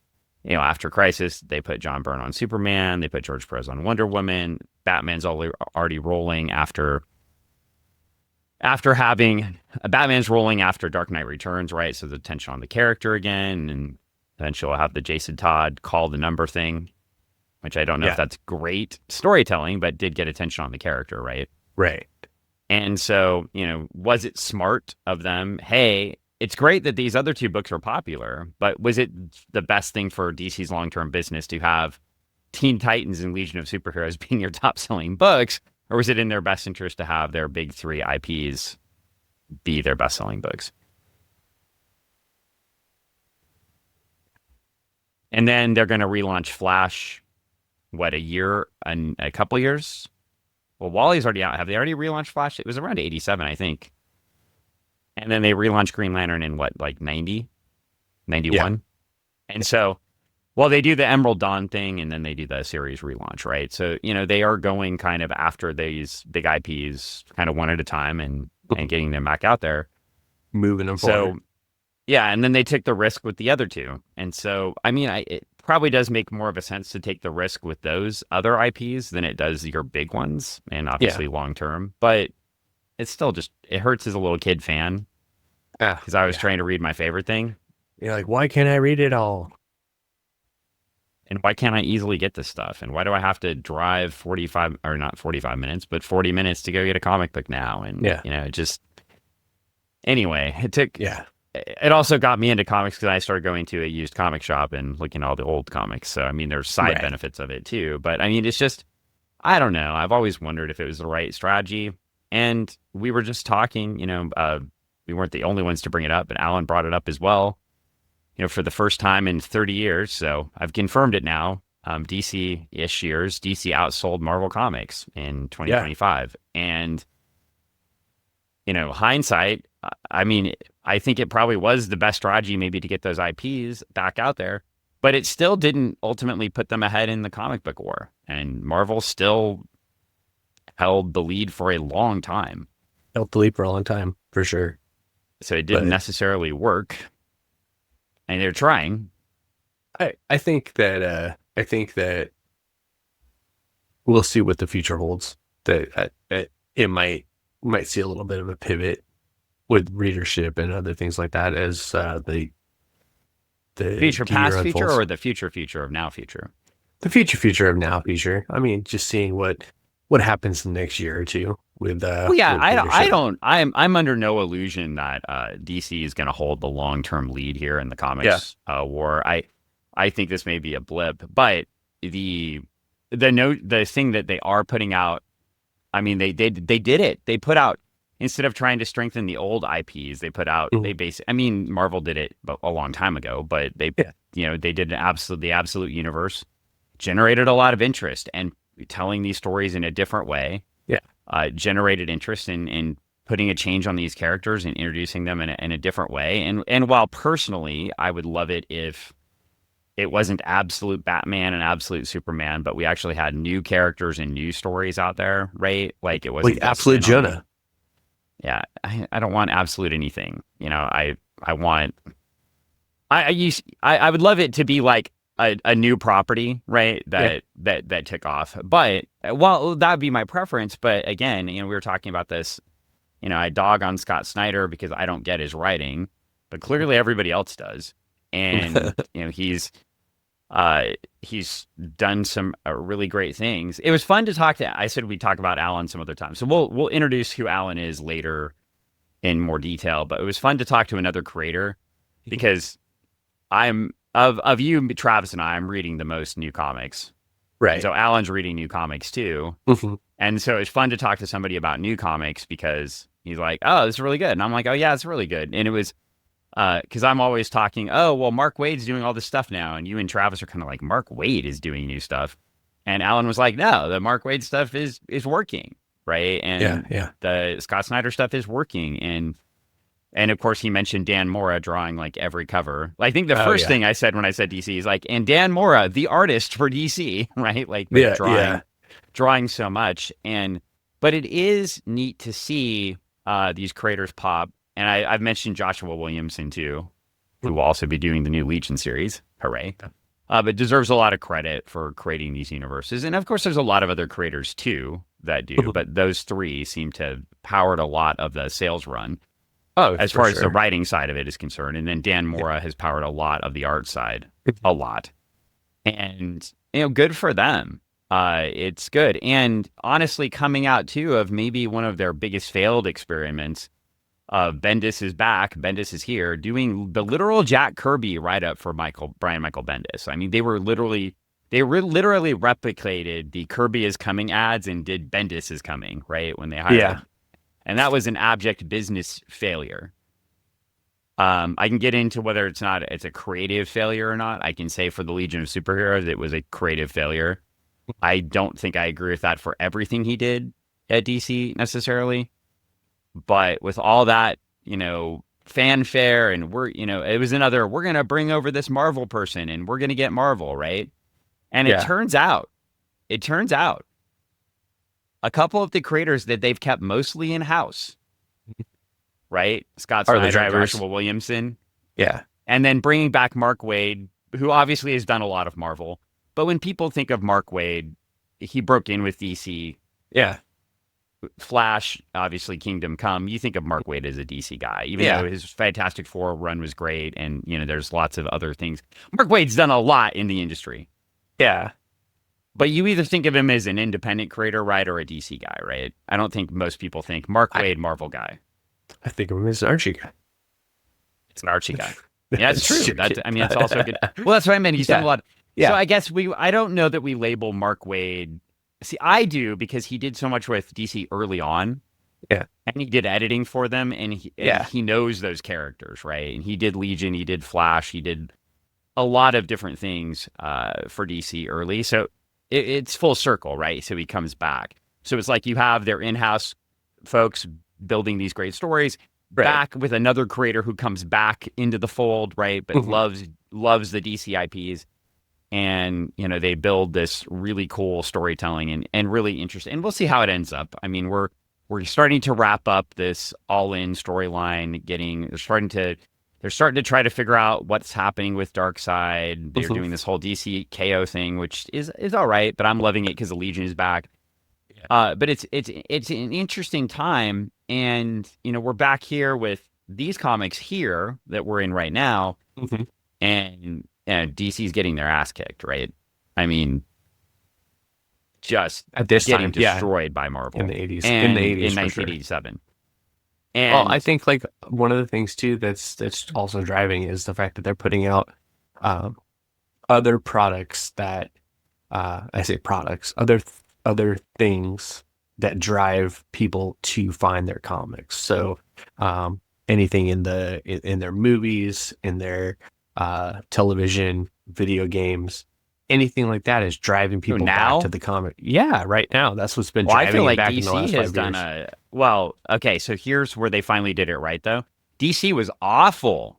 after Crisis, they put John Byrne on Superman, they put George Perez on Wonder Woman, Batman's already rolling after Batman's rolling after Dark Knight Returns, right? So the tension on the character again, and then she'll have the Jason Todd call the number thing, which I don't know if that's great storytelling, but did get attention on the character, right? Right. And so, was it smart of them? Hey, it's great that these other 2 books are popular, but was it the best thing for DC's long-term business to have Teen Titans and Legion of Superheroes being your top-selling books, or was it in their best interest to have their big 3 IPs be their best-selling books? And then they're going to relaunch Flash, a couple years? Well, Wally's already out. Have they already relaunched Flash? It was around 87, I think. And then they relaunched Green Lantern in 90? 91? Yeah. And so, they do the Emerald Dawn thing, and then they do the series relaunch, right? So, they are going kind of after these big IPs kind of one at a time and getting them back out there. Moving them forward. Yeah, and then they took the risk with the other 2. And so, it probably does make more of a sense to take the risk with those other IPs than it does your big ones, and obviously long term. But it's still it hurts as a little kid fan because I was trying to read my favorite thing. You're like, why can't I read it all? And why can't I easily get this stuff? And why do I have to drive 45 minutes, but 40 minutes to go get a comic book now? And, anyway, it took, it also got me into comics because I started going to a used comic shop and looking at all the old comics. So, there's side benefits of it too. But, it's just, I don't know. I've always wondered if it was the right strategy. And we were just talking, we weren't the only ones to bring it up, but Alan brought it up as well, for the first time in 30 years. So I've confirmed it now. DC-ish years, DC outsold Marvel Comics in 2025. And, hindsight, I think it probably was the best strategy maybe to get those IPs back out there, but it still didn't ultimately put them ahead in the comic book war. And Marvel still held the lead for a long time. Held the lead for a long time, for sure. So it didn't necessarily work. And they're trying. I think that we'll see what the future holds. That it might see a little bit of a pivot with readership and other things like that as the future past unfolds. Future or the future of now future? The future of now future. Just seeing what happens the next year or two with I'm under no illusion that DC is going to hold the long-term lead here in the comics war. I think this may be a blip, but the thing that they are putting out, they did it. They put out instead of trying to strengthen the old IPs, they put out Mhm. I mean, Marvel did it a long time ago, but Yeah. they did the absolute universe, generated a lot of interest, and telling these stories in a different way, Yeah. generated interest in putting a change on these characters and introducing them in a different way. And while personally, I would love it if it wasn't absolute Batman and absolute Superman, but we actually had new characters and new stories out there, right? Like it Like wasn't just absolute spin on. Jonah. Yeah, I don't want absolute anything. I want I would love it to be like a new property, right? Yeah. That took off. But well, that would be my preference. But again, we were talking about this. I dog on Scott Snyder because I don't get his writing, but clearly everybody else does. And he's done some really great things. It was fun to talk to. I said we'd talk about Alan some other time, so we'll introduce who Alan is later in more detail. But it was fun to talk to another creator because I'm of you, Travis, and I'm reading the most new comics. And Right. so Alan's reading new comics too. Mhm. And so it's fun to talk to somebody about new comics because he's like, "Oh, this is really good," and I'm like, "Oh yeah, it's really good." And it was because I'm always talking, "Oh, well, Mark Wade's doing all this stuff now," and you and Travis are kind of like, "Mark Wade is doing new stuff," and Alan was like, "No, the Mark Wade stuff is working, right? Yeah. And Yeah. the Scott Snyder stuff is working." And of course, he mentioned Dan Mora drawing like every cover. I think the Oh first yeah. thing I said when I said DC is like, and Dan Mora, the artist for DC, right? Like Yeah. drawing, Yeah. drawing so much. But it is neat to see these creators pop. And I've mentioned Joshua Williamson too, who will also be doing the new Legion series. Hooray! But deserves a lot of credit for creating these universes. And of course, there's a lot of other creators too that do. Mhm. But those three seem to have powered a lot of the sales run Oh, as for far as the sure. writing side of it is concerned. And then Dan Yeah. Mora has powered a lot of the art side, a lot. And, good for them. It's good. And honestly, coming out too of maybe one of their biggest failed experiments of Bendis is back, Bendis is here, doing the literal Jack Kirby write up for Brian Michael Bendis. I mean, they literally replicated the Kirby is coming ads and did Bendis is coming, right? When they hired Yeah. him. And that was an abject business failure. I can get into whether it's a creative failure or not. I can say for the Legion of Superheroes, it was a creative failure. I don't think I agree with that for everything he did at DC necessarily. But with all that, fanfare and it was we're going to bring over this Marvel person and we're going to get Marvel, right? And Yeah. it turns out a couple of the creators that they've kept mostly in-house, right? Scott Are the Snyder, drivers. Joshua Williamson, Yeah. and then bringing back Mark Waid, who obviously has done a lot of Marvel. But when people think of Mark Waid, he broke in with DC. Yeah. Flash, obviously Kingdom Come. You think of Mark Waid as a DC guy, even Yeah. though his Fantastic Four run was great, and there's lots of other things. Mark Waid's done a lot in the industry, Yeah. but you either think of him as an independent creator, right, or a DC guy, right? I don't think most people think Mark Waid, Marvel guy. I think of him as an Archie guy. It's an Archie guy. Yeah, it's true. Shit. That's also good. Well, that's what I meant. He's done a lot. Yeah. So I guess I don't know that we label Mark Waid. See, I do because he did so much with DC early on. Yeah. And he did editing for them, and he knows those characters, right? And he did Legion, he did Flash, he did a lot of different things for DC early. So it's full circle, right? So he comes back. So it's like you have their in-house folks building these great stories, Right. back with another creator who comes back into the fold, right? But Mhm. loves the DC IPs. And, they build this really cool storytelling and really interesting. And we'll see how it ends up. I mean, we're starting to wrap up this all-in storyline. They're starting to try to figure out what's happening with Darkseid. They're doing this whole DC KO thing, which is all right, but I'm loving it because the Legion is back. But it's an interesting time, and we're back here with these comics here that we're in right now, Mhm. and DC's getting their ass kicked, right? I mean, just At this getting time, yeah. destroyed by Marvel In the 80s. and In the 80s, in for sure. 1987. Well, I And think like one of the things too that's also driving is the fact that they're putting out other products that I say products, other things that drive people to find their comics. So anything in their movies, in their television, video games, anything like that is driving So people back to now, the comic. Yeah, right now that's what's been well, I feel driving it like back in the DC last has 5 done years. a well. Okay, so here's where they finally did it right, though. DC was awful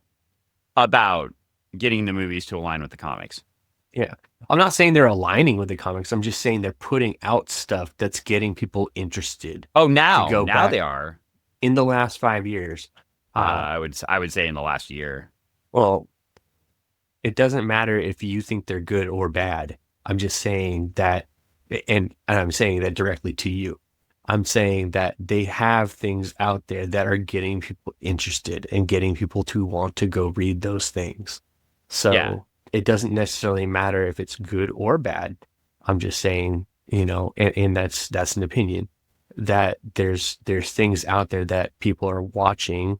about getting the movies to align with the comics. Yeah. I'm not saying they're aligning with the comics. I'm just saying they're putting out stuff that's getting people interested Oh, to now, go now they back are. in the last 5 years. Uh, I would say in the last year. well, it doesn't matter if you think they're good or bad. I'm just saying that, and I'm saying that directly to you. I'm saying that they have things out there that are getting people interested and getting people to want to go read those things. Yeah, So it doesn't necessarily matter if it's good or bad. I'm just saying, and that's an opinion that there's things out there that people are watching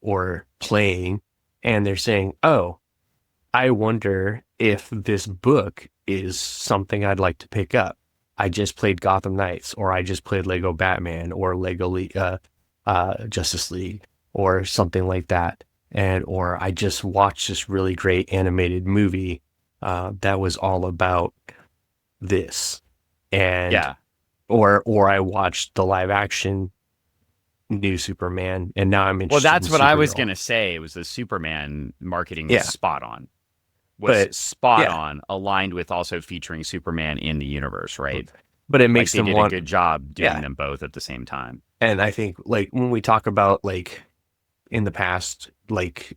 or playing, and they're saying, "Oh, I wonder if this book is something I'd like to pick up. I just played Gotham Knights, or I just played Lego Batman, or Justice League, or something like that, or I just watched this really great animated movie that was all about this, and yeah. or I watched the live action new Superman, and now I'm Well, interested in that's what I was Supergirl. gonna say. It was the Superman marketing was Yeah, spot on. Was but spot yeah, on, aligned with also featuring Superman in the universe, right? but it Like makes they them did a want, good job doing yeah. them both at the same time. And I think like when we talk about like in the past, like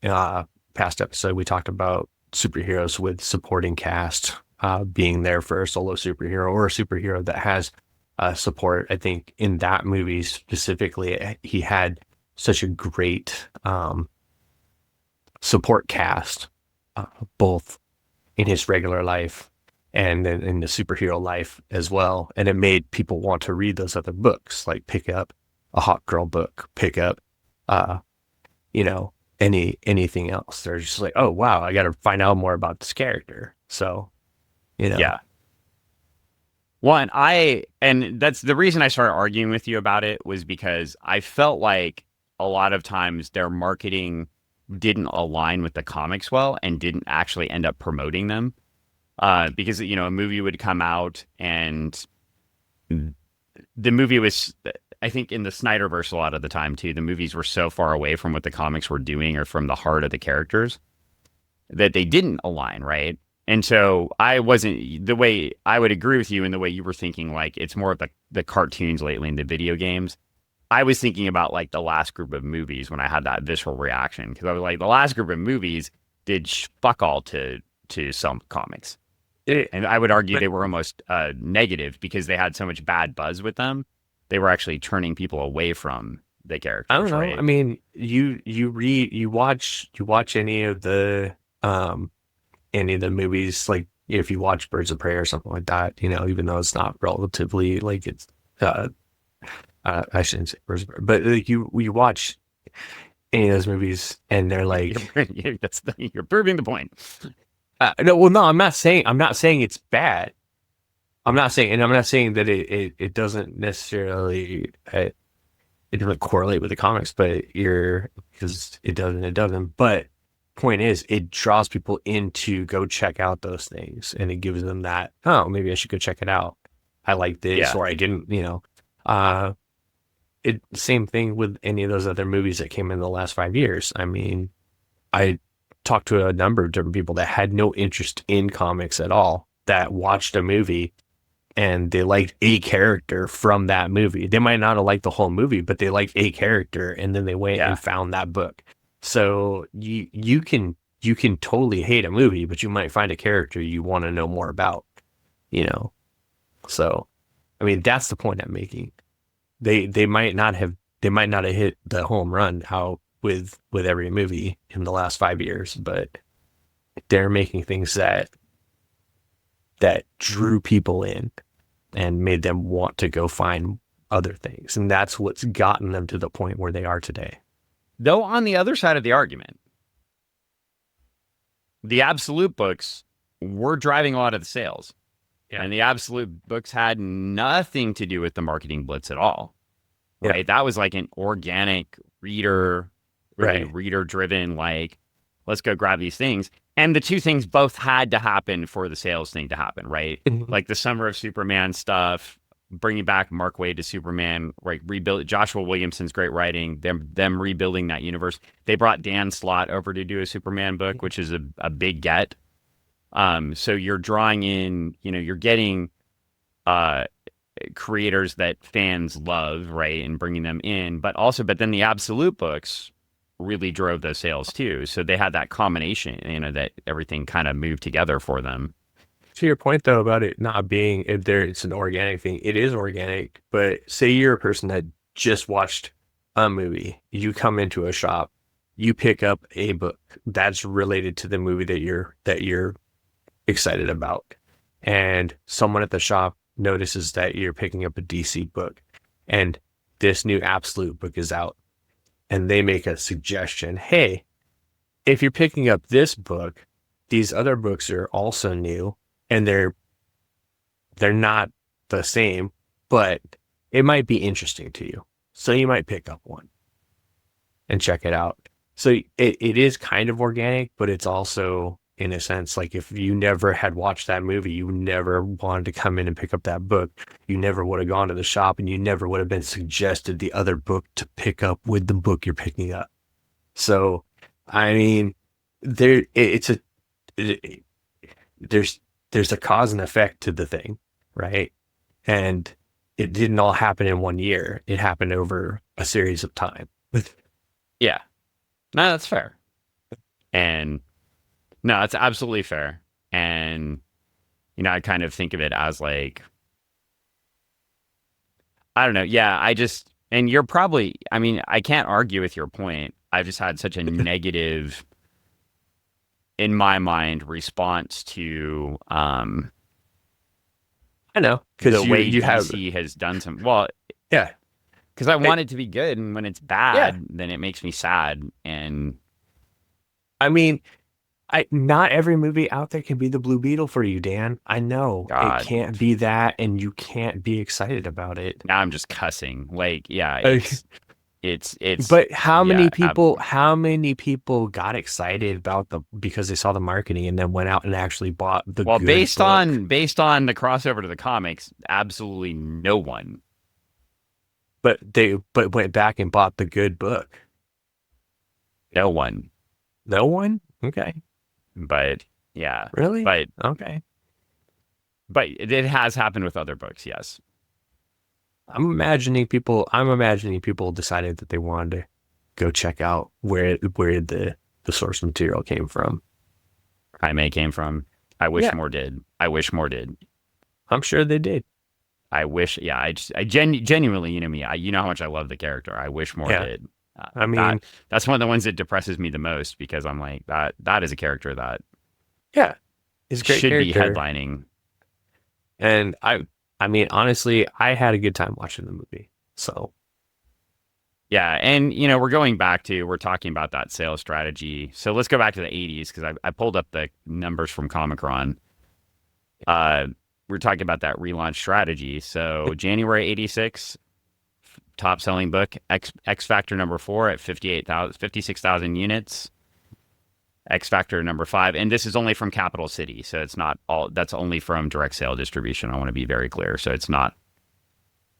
past episode, we talked about superheroes with supporting cast being there for a solo superhero or a superhero that has support. I think in that movie specifically, he had such a great support cast, uh, both in his regular life and then in the superhero life as well. And it made people want to read those other books, like pick up a Hot Girl book, pick up, uh, you know, anything else. They're just like, oh wow, I got to find out more about this character. So, you know, Yeah. One, and that's the reason I started arguing with you about it was because I felt like a lot of times their marketing didn't align with the comics well and didn't actually end up promoting them. Because, a movie would come out and the movie was, I think, in the Snyderverse a lot of the time too. The movies were so far away from what the comics were doing or from the heart of the characters that they didn't align, right? And so I wasn't the way I would agree with you in the way you were thinking, like it's more of the cartoons lately in the video games. I was thinking about like the last group of movies when I had that visceral reaction because I was like, the last group of movies did fuck all to some comics. it, And I would argue but they were almost negative because they had so much bad buzz with them. They were actually turning people away from the I don't characters, know. I right? mean, you watch any of the movies, like if you watch Birds of Prey or something like that, even though it's not relatively like it's uh, I shouldn't say Birds of Prey, but like you watch any of those movies and they're like, You're proving the point. no, well, no, I'm not saying it's bad. I'm not saying that it doesn't necessarily it doesn't correlate with the comics, but because it doesn't. But point is, it draws people in to go check out those things, and it gives them that, oh, maybe I should go check it out. I like this, Yeah. or I didn't. Uh, same thing with any of those other movies that came in the last 5 years. I mean, I talked to a number of different people that had no interest in comics at all that watched a movie and they liked a character from that movie. They might not have liked the whole movie, but they liked a character, and then they went Yeah. and found that book. So you can totally hate a movie, but you might find a character you want to know more about. You know, so I mean that's the point I'm making. They might not have hit the home run out with every movie in the last 5 years, but they're making things that drew people in and made them want to go find other things. And that's what's gotten them to the point where they are today. Though on the other side of the argument, the absolute books were driving a lot of the sales. Yeah. And the Absolute books had nothing to do with the marketing blitz at all. Yeah. Right? That was like an organic reader, really Right. reader driven, like, let's go grab these things. And the two things both had to happen for the sales thing to happen, right? Mhm. Like the Summer of Superman stuff, bringing back Mark Waid to Superman, like rebuild Joshua Williamson's great writing, them rebuilding that universe. They brought Dan Slott over to do a Superman book, which is a big get. So you're drawing in, you're getting uh creators that fans love, right, and bringing them in, but then the Absolute books really drove those sales too. So they had that combination, that everything kind of moved together for them. To your point though about it not being if there it's an organic thing, it is organic. But say you're a person that just watched a movie, you come into a shop, you pick up a book that's related to the movie that you're excited about, and someone at the shop notices that you're picking up a DC book, and this new Absolute book is out, and they make a suggestion, hey, if you're picking up this book, these other books are also new and they're not the same, but it might be interesting to you. So you might pick up one and check it out. So it is kind of organic, but it's also in a sense like if you never had watched that movie, you never wanted to come in and pick up that book. You never would have gone to the shop and you never would have been suggested the other book to pick up with the book you're picking up. So, I mean, it's a, it, there's a cause and effect to the thing, right? And it didn't all happen in one year. It happened over a series of time. Yeah. No, that's fair. And no, it's absolutely fair. And, I kind of think of it as like, I don't know. Yeah, and you're probably, I can't argue with your point. I've just had such a negative, in my mind, response to I know, the because way you have, DC has done well, yeah, because I it, want it to be good, and when it's yeah. bad, then it makes me sad. And I mean, not every movie out there can be the Blue Beetle for you, Dan. I know it God, can't be that, and you can't be excited about it. now I'm just cussing. Like, yeah, Uh, it's But how yeah. many people got excited about because they saw the marketing and then went out and actually bought the Well, good based book? on based on the crossover to the comics, absolutely no one. But went back and bought the good book. No one. No one? Okay. But yeah. Really? But Okay. but it has happened with other books, yes. I'm imagining people decided that they wanted to go check out where the source material came from. Jaime came from. I wish Yeah, more did. I wish more did. I'm sure they did. I wish, yeah, genuinely, me, you know how much I love the character. I wish more Yeah. did. I mean, That's one of the ones that depresses me the most because I'm like, that is a character that yeah, he's a great should be character. headlining. And I mean, honestly, I had a good time watching the movie. So, Yeah, and we're talking about that sales strategy. So let's go back to the 80s because I pulled up the numbers from Comicron. We're talking about that relaunch strategy. So January 86, top selling book, X Factor number 4 at 56,000 units. X Factor number 5, and this is only from Capital City, so it's not all. That's only from direct sale distribution. I want to be very clear. So it's not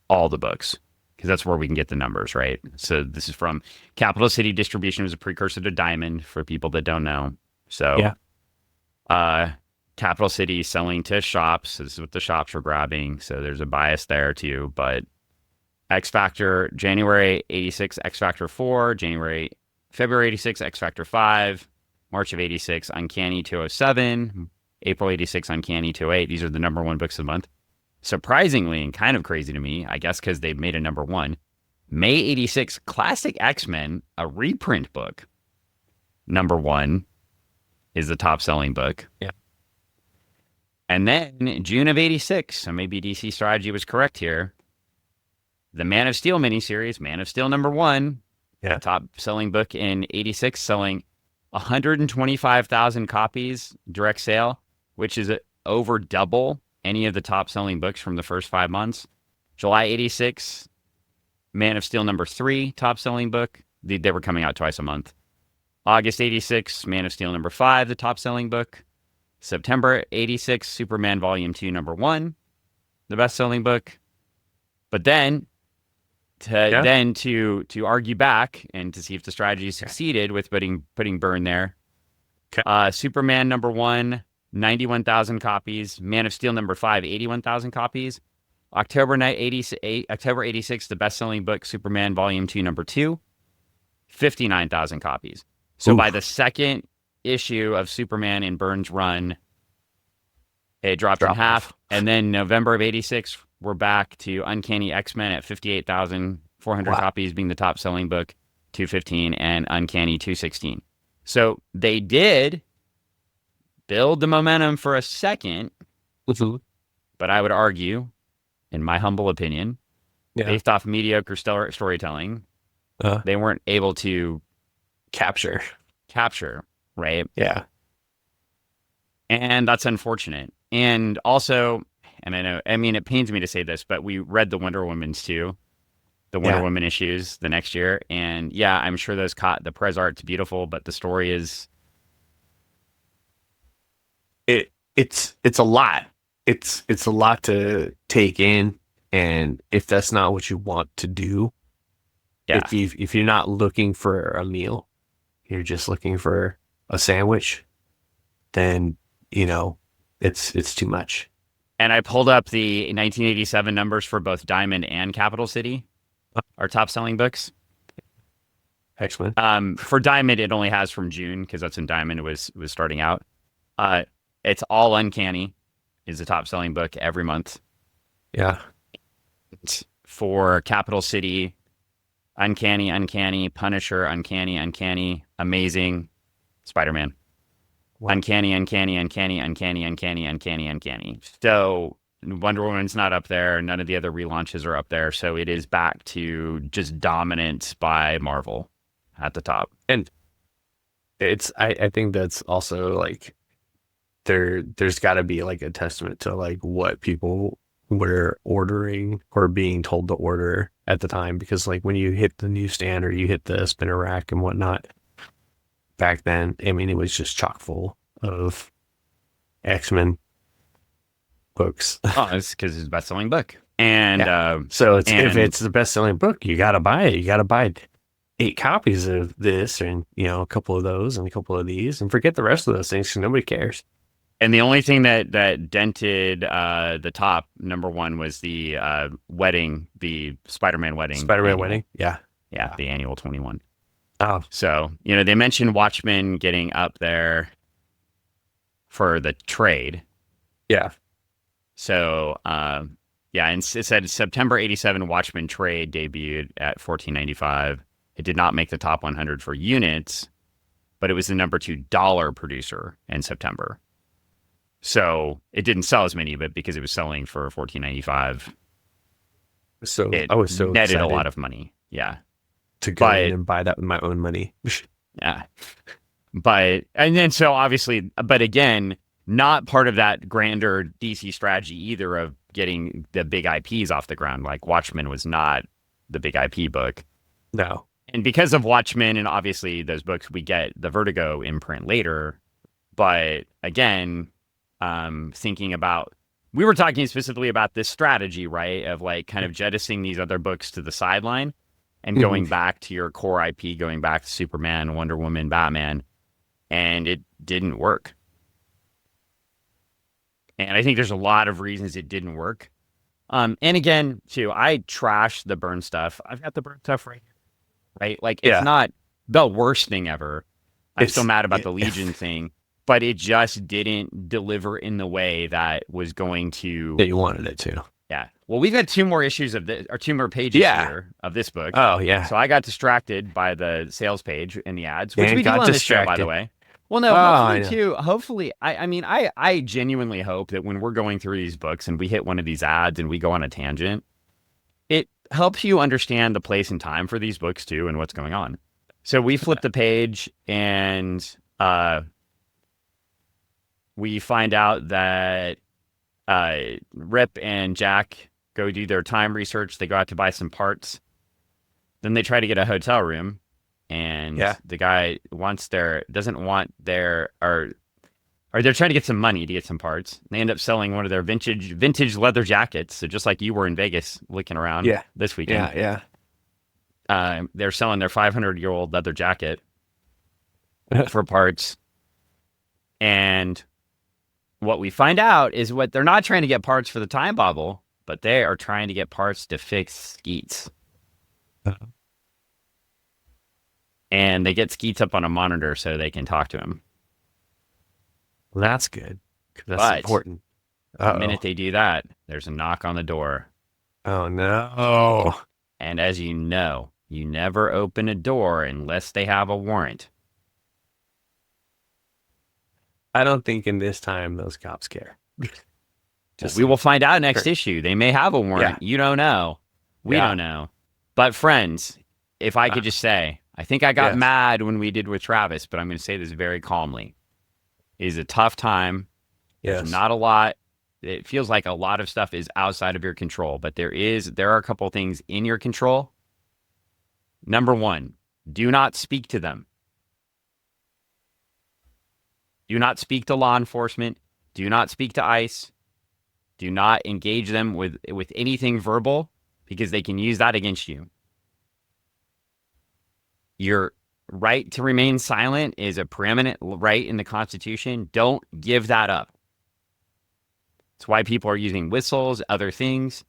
all the books because that's where we can get the numbers, right? So this is from Capital City distribution, was a precursor to Diamond for people that don't know. So, yeah. Capital City selling to shops. This is what the shops were grabbing. So there's a bias there too. But X Factor January 86, X Factor 4, February 86, X Factor 5. March of 86, Uncanny 207, April 86, Uncanny 208. These are the number one books of the month. Surprisingly and kind of crazy to me, I guess because they've made a number one. May 86, Classic X-Men, a reprint book. Number one is the top selling book. Yeah. And then June of 86, so maybe DC strategy was correct here. The Man of Steel miniseries, Man of Steel number one, Yeah. top selling book in 86, selling 125,000 copies direct sale, which is over double any of the top selling books from the first 5 months. July 86, Man of Steel #3, top selling book. They were coming out twice a month. August 86, Man of Steel #5, the top selling book. September 86, Superman Volume 2, #1, the best selling book. But then to argue back and to see if the strategy succeeded with putting Byrne there. Okay. Superman #1, 91,000 copies. Man of Steel #5, 81,000 copies. October 86, the best-selling book, Superman Volume 2, #2, 59,000 copies. So by the second issue of Superman in Byrne's run, it dropped in half. And then November of 86, we're back to Uncanny X-Men at 58,400 copies being the top-selling book, 215, and Uncanny 216. So they did build the momentum for a second, but I would argue, in my humble opinion, based off mediocre storytelling, they weren't able to capture, right? Yeah. And that's unfortunate. And also, and I mean, it pains me to say this, but we read the Wonder Woman's too, the Wonder Woman issues the next year. And yeah, I'm sure those caught the press art's beautiful, but the story is... It's a lot. It's a lot to take in. And if that's not what you want to do, if you're not looking for a meal, you're just looking for a sandwich, then, it's too much. And I pulled up the 1987 numbers for both Diamond and Capital City, our top selling books. Excellent. For Diamond, it only has from June, because that's when Diamond was starting out. It's all Uncanny is the top selling book every month. Yeah. For Capital City, Uncanny, Punisher, Uncanny, Amazing, Spider-Man. Wow. Uncanny. So Wonder Woman's not up there. None of the other relaunches are up there. So it is back to just dominance by Marvel at the top. And I think that's also like there's got to be like a testament to like what people were ordering or being told to order at the time, because like when you hit the newsstand or you hit the spinner rack and whatnot back then, I mean, it was just chock full of X-Men books. Oh, it's because it's a best-selling book. And so if it's the best-selling book, you got to buy it. You got to buy 8 copies of this, and a couple of those and a couple of these, and forget the rest of those things because nobody cares. And the only thing that dented the top #1 was the wedding, the Spider-Man wedding. Spider-Man wedding, yeah, the annual 21. Oh, so they mentioned Watchmen getting up there for the trade. Yeah. So and it said September 87 Watchmen trade debuted at $14.95. It did not make the top 100 for units, but it was the #2 dollar producer in September. So it didn't sell as many, but because it was selling for $14.95, so I was so netted a lot of money. Yeah, to go in and buy that with my own money. Yeah, and then so obviously, but again, not part of that grander DC strategy either of getting the big IPs off the ground. Like Watchmen was not the big IP book. No. And because of Watchmen and obviously those books, we get the Vertigo imprint later. But again, thinking about, we were talking specifically about this strategy, right? Of like kind of jettisoning these other books to the sideline and going back to your core IP, going back to Superman, Wonder Woman, Batman. And it didn't work. And I think there's a lot of reasons it didn't work. And again, too, I trash the Byrne stuff. I've got the Byrne stuff right here, right? Like, it's not the worst thing ever. I'm still mad about the Legion thing, but it just didn't deliver in the way that was going to... that you wanted it to. Yeah. Well, we've had 2 more issues of this, or 2 more pages here of this book. Oh, yeah. So I got distracted by the sales page and the ads, which we do on this show, by the way. Well, no, hopefully too. Hopefully, I mean, I genuinely hope that when we're going through these books and we hit one of these ads and we go on a tangent, it helps you understand the place and time for these books too and what's going on. So we flip the page and we find out that Rip and Jack go do their time research. They go out to buy some parts. Then they try to get a hotel room, and Yeah. the guy doesn't want their or they're trying to get some money to get some parts. They end up selling one of their vintage leather jackets. So just like you were in Vegas looking around Yeah. this weekend, Yeah. they're selling their 500-year-old leather jacket Yeah. for parts. And what we find out is what they're not trying to get parts for the time bobble, but they are trying to get parts to fix Skeets. And they get Skeets up on a monitor so they can talk to him. Well, that's good. 'Cause that's But important. the minute Uh-oh. they do that, there's a knock on the door. Oh no. And as you know, you never open a door unless they have a warrant. I don't think in this time those cops care. Just We will saying. find out next Sure. issue. They may have a Yeah. warrant. You don't know. We Yeah. don't know. But friends, if I could just say, I think I got Yes. mad when we did with Travis, but I'm going to say this very calmly. It is a tough time. Yes. There's not a lot. It feels like a lot of stuff is outside of your control, but there are a couple things in your control. Number one, do not speak to them. Do not speak to law enforcement. Do not speak to ICE. Do not engage them with anything verbal because they can use that against you. Your right to remain silent is a preeminent right in the Constitution. Don't give that up. It's why people are using whistles, other things.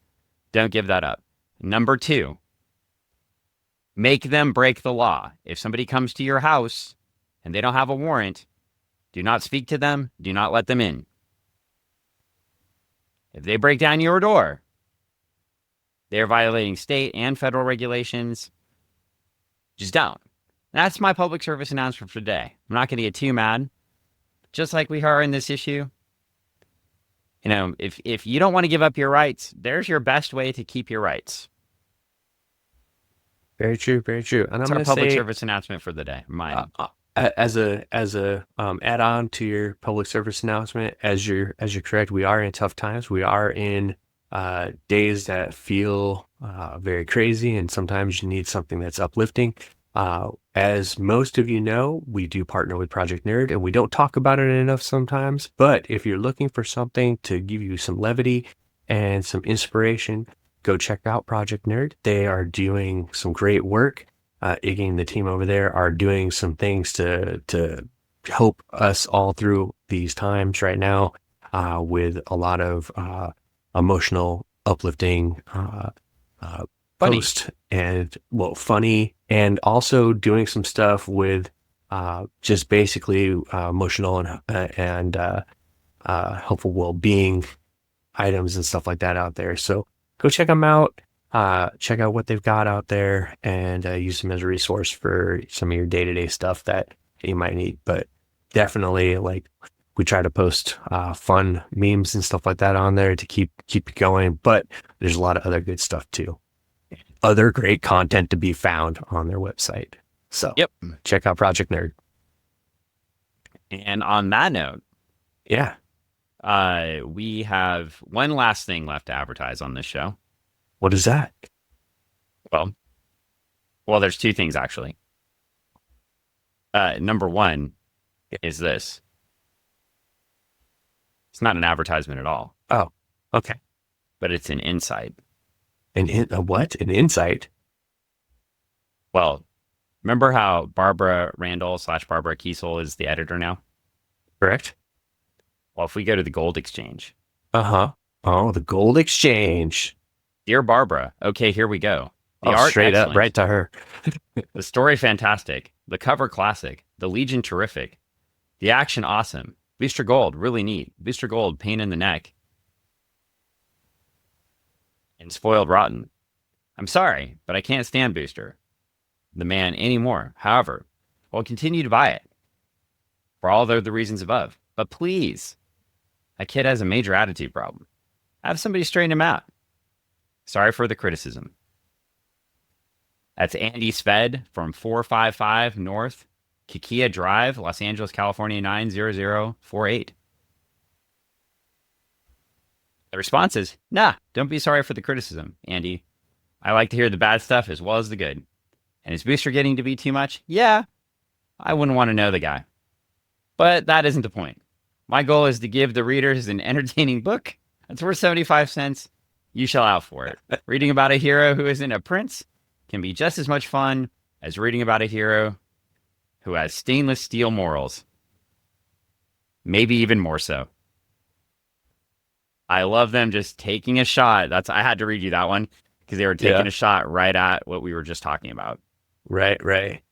Don't give that up. Number two, make them break the law. If somebody comes to your house and they don't have a warrant, do not speak to them. Do not let them in. If they break down your door, they're violating state and federal regulations. Just don't. That's my public service announcement for today. I'm not going to get too mad. Just like we are in this issue. You know, if you don't want to give up your rights, there's your best way to keep your rights. Very true. Very true. And It's I'm our going to public say, service announcement for the day. Mine. as a add on to your public service announcement, as you're correct, we are in tough times. We are in days that feel very crazy, and sometimes you need something that's uplifting. As most of you know, we do partner with Project Nerd, and we don't talk about it enough sometimes. But if you're looking for something to give you some levity and some inspiration, go check out Project Nerd. They are doing some great work. Iggy and the team over there are doing some things to help us all through these times right now, with a lot of emotional, uplifting Funny. post and funny, and also doing some stuff with just basically emotional and helpful well-being items and stuff like that out there. So go check them out. Check out what they've got out there, and use them as a resource for some of your day-to-day stuff that you might need. But definitely, like, we try to post fun memes and stuff like that on there to keep you going. But there's a lot of other good stuff too. Other great content to be found on their website. So Yep. check out Project Nerd. And on that note, Yeah. we have one last thing left to advertise on this show. What is that? Well, there's two things actually. Number one is this. It's not an advertisement at all, Oh, okay. but it's an insight. A what? An insight? Well, remember how Barbara Randall / Barbara Kiesel is the editor now? Correct? Well, if we go to the Gold Exchange, Uh-huh. Oh, the Gold Exchange. dear Barbara, okay, here we go. The Oh, art straight up, excellent. right to her. The story fantastic. The cover classic. The Legion terrific. The action awesome. Booster Gold really neat. Booster Gold pain in the neck. And spoiled rotten. I'm sorry, but I can't stand Booster, the man, anymore. However, I'll continue to buy it for all the reasons above. But please, that kid has a major attitude problem. Have somebody straighten him out. Sorry for the criticism. That's Andy Sved from 455 North Kikia Drive, Los Angeles, California 90048. The response is, nah, don't be sorry for the criticism, Andy. I like to hear the bad stuff as well as the good. And is Booster getting to be too much? Yeah, I wouldn't want to know the guy. But that isn't the point. My goal is to give the readers an entertaining book that's worth 75 cents. You shall out for it. Reading about a hero who isn't a prince can be just as much fun as reading about a hero who has stainless steel morals. Maybe even more so. I love them just taking a shot. I had to read you that one because they were taking a shot right at what we were just talking about. Right.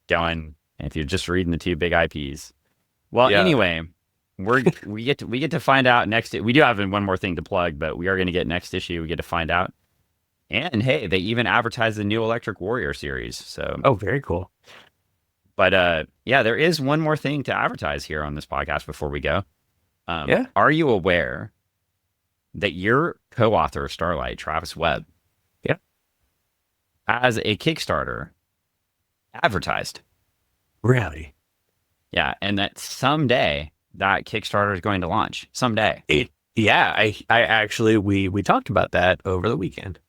Going, if you're just reading the two big IPs. Well, anyway, we get to find out next. We do have one more thing to plug, but we are going to get next issue. We get to find out. And hey, they even advertised the new Electric Warrior series. So very cool. But there is one more thing to advertise here on this podcast before we go. Are you aware that your co-author of Starlight, Travis Webb, has a Kickstarter advertised? Really? Yeah, and that someday that Kickstarter is going to launch. Someday. I actually we talked about that over the weekend.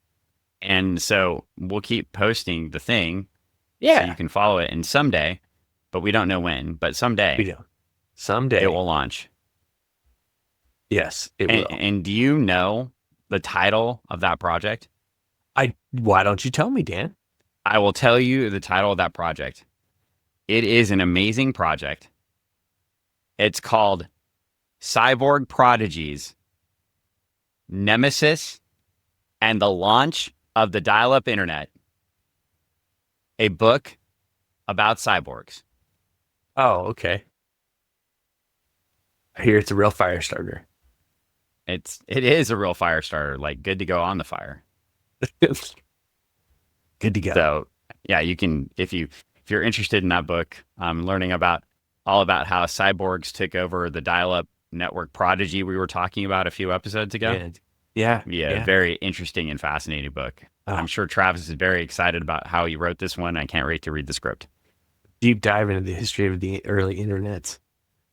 And so we'll keep posting the thing. Yeah. So you can follow it. And someday, but we don't know when, but someday. We don't. Someday. It will launch. Yes, it will. And do you know the title of that project? Why don't you tell me, Dan? I will tell you the title of that project. It is an amazing project. It's called Cyborg Prodigies, Nemesis, and the Launch of the Dial-Up Internet. A book about cyborgs. Oh, okay. I hear it's a real fire starter. It is a real fire starter, like good to go on the fire. Good to go. So yeah, you can if you're interested in that book, learning all about how cyborgs took over the dial-up network prodigy we were talking about a few episodes ago. Yeah. Very interesting and fascinating book. Oh. I'm sure Travis is very excited about how he wrote this one. I can't wait to read the script. Deep dive into the history of the early internets.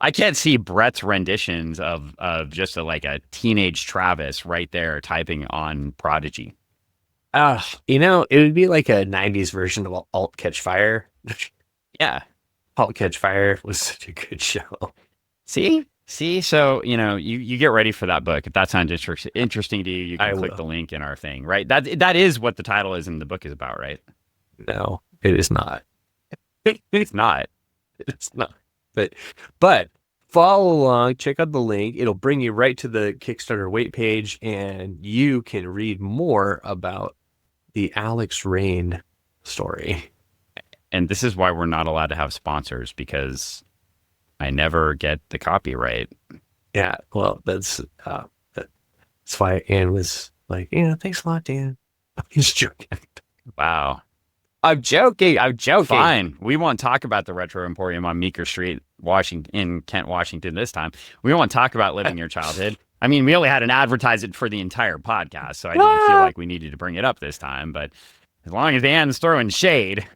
I can't see Brett's renditions of just a teenage Travis right there typing on Prodigy. It would be like a 90s version of Alt Catch Fire. Yeah. Alt Catch Fire was such a good show. See? So, you get ready for that book. If that sounds interesting to you, you can click the link in our thing, right? That is what the title is in the book is about, right? No, it is not. It's not. It's not. But follow along, check out the link. It'll bring you right to the Kickstarter wait page, and you can read more about the Alex Rain story. And this is why we're not allowed to have sponsors, because I never get the copyright. Yeah, well, that's why Ann was like, thanks a lot, Dan. I'm just joking. Wow. I'm joking. Fine. We won't talk about the Retro Emporium on Meeker Street, in Kent, Washington this time. We won't talk about living your childhood. I mean, we only had an advertisement for the entire podcast, so I didn't feel like we needed to bring it up this time. But as long as Ann's throwing shade.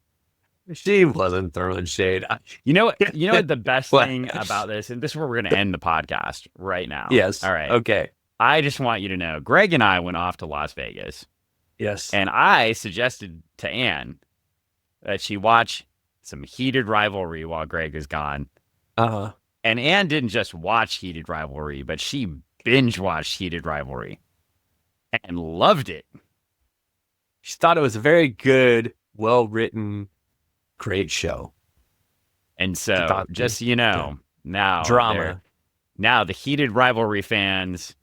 She wasn't throwing shade. You know what the best thing about this, and this is where we're going to end the podcast right now. Yes. All right. Okay. I just want you to know, Greg and I went off to Las Vegas. Yes. And I suggested to Ann that she watch some Heated Rivalry while Greg is gone. Uh-huh. And Ann didn't just watch Heated Rivalry, but she binge watched Heated Rivalry and loved it. She thought it was a very good, well-written, great show. And so, just so you know, now drama. Now the Heated Rivalry fans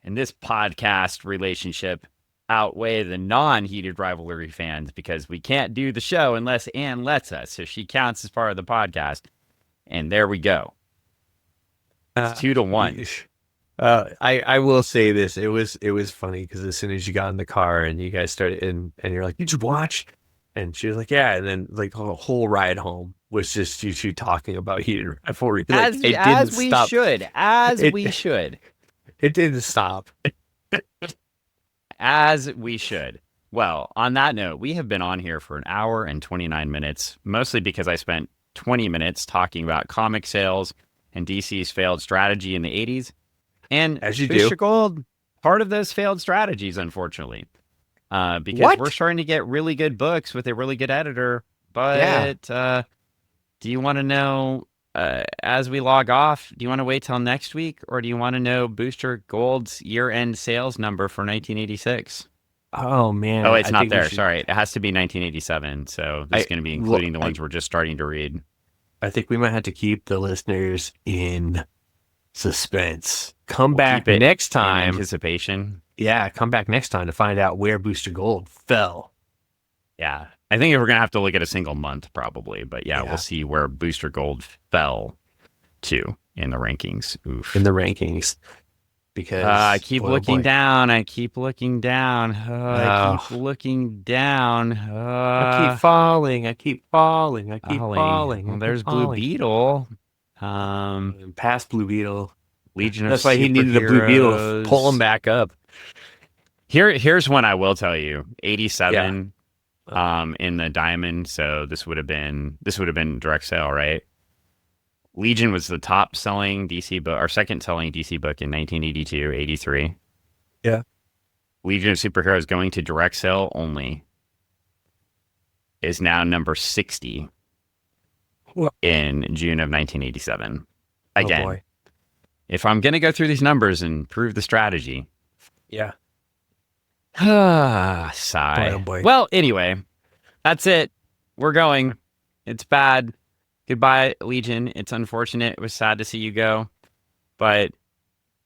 in this podcast relationship outweigh the non-Heated Rivalry fans, because we can't do the show unless Ann lets us. So she counts as part of the podcast. And there we go. It's 2-1. I will say this. It was funny because as soon as you got in the car and you guys started and you're like, did you watch? And she was like, yeah. And then like the whole ride home was just you two talking about Heated Rivalry. As we should. It didn't stop. As we should. Well, on that note, we have been on here for 1 hour and 29 minutes, mostly because I spent 20 minutes talking about comic sales and DC's failed strategy in the 80s. And as you Booster do. Gold, part of those failed strategies, unfortunately. Because What? we're starting to get really good books with a really good editor. But do you want to know, as we log off, do you want to wait till next week, or do you want to know Booster Gold's year-end sales number for 1986? Oh man. Oh, it's I not think we there. should- Sorry. It has to be 1987. So this is going to be including the ones we're just starting to read. I think we might have to keep the listeners in suspense. Come We'll back keep it next in time. anticipation. Yeah, come back next time to find out where Booster Gold fell. Yeah. I think we're going to have to look at a single month probably. But yeah, Yeah. we'll see where Booster Gold fell to in the rankings. Oof. In the rankings. Because I keep boy, oh looking boy. down. I keep looking down. I keep looking down. I keep falling. I keep falling. I keep Ollie. falling. Well, I keep there's Blue falling. Beetle. Past Blue Beetle. Legion of That's why he needed a Blue Beetle to pull him Superheroes. back up. Here's one I will tell you. 87 Yeah. in the diamond, so this would have been direct sale, right? Legion was the top selling DC book, or second selling DC book in 1982, 83. Yeah. Legion of Superheroes going to direct sale only is now number 60 Well- in June of 1987. Oh, Again, boy. if I'm going to go through these numbers and prove the strategy, Yeah. sigh. Boy, oh boy. Well, anyway, that's it. We're going. It's bad. Goodbye, Legion. It's unfortunate. It was sad to see you go, but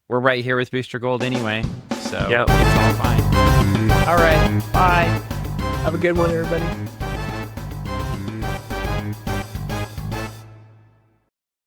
we're right here with Booster Gold anyway, so Yep. it's all fine. All right. Bye. Have a good one, everybody.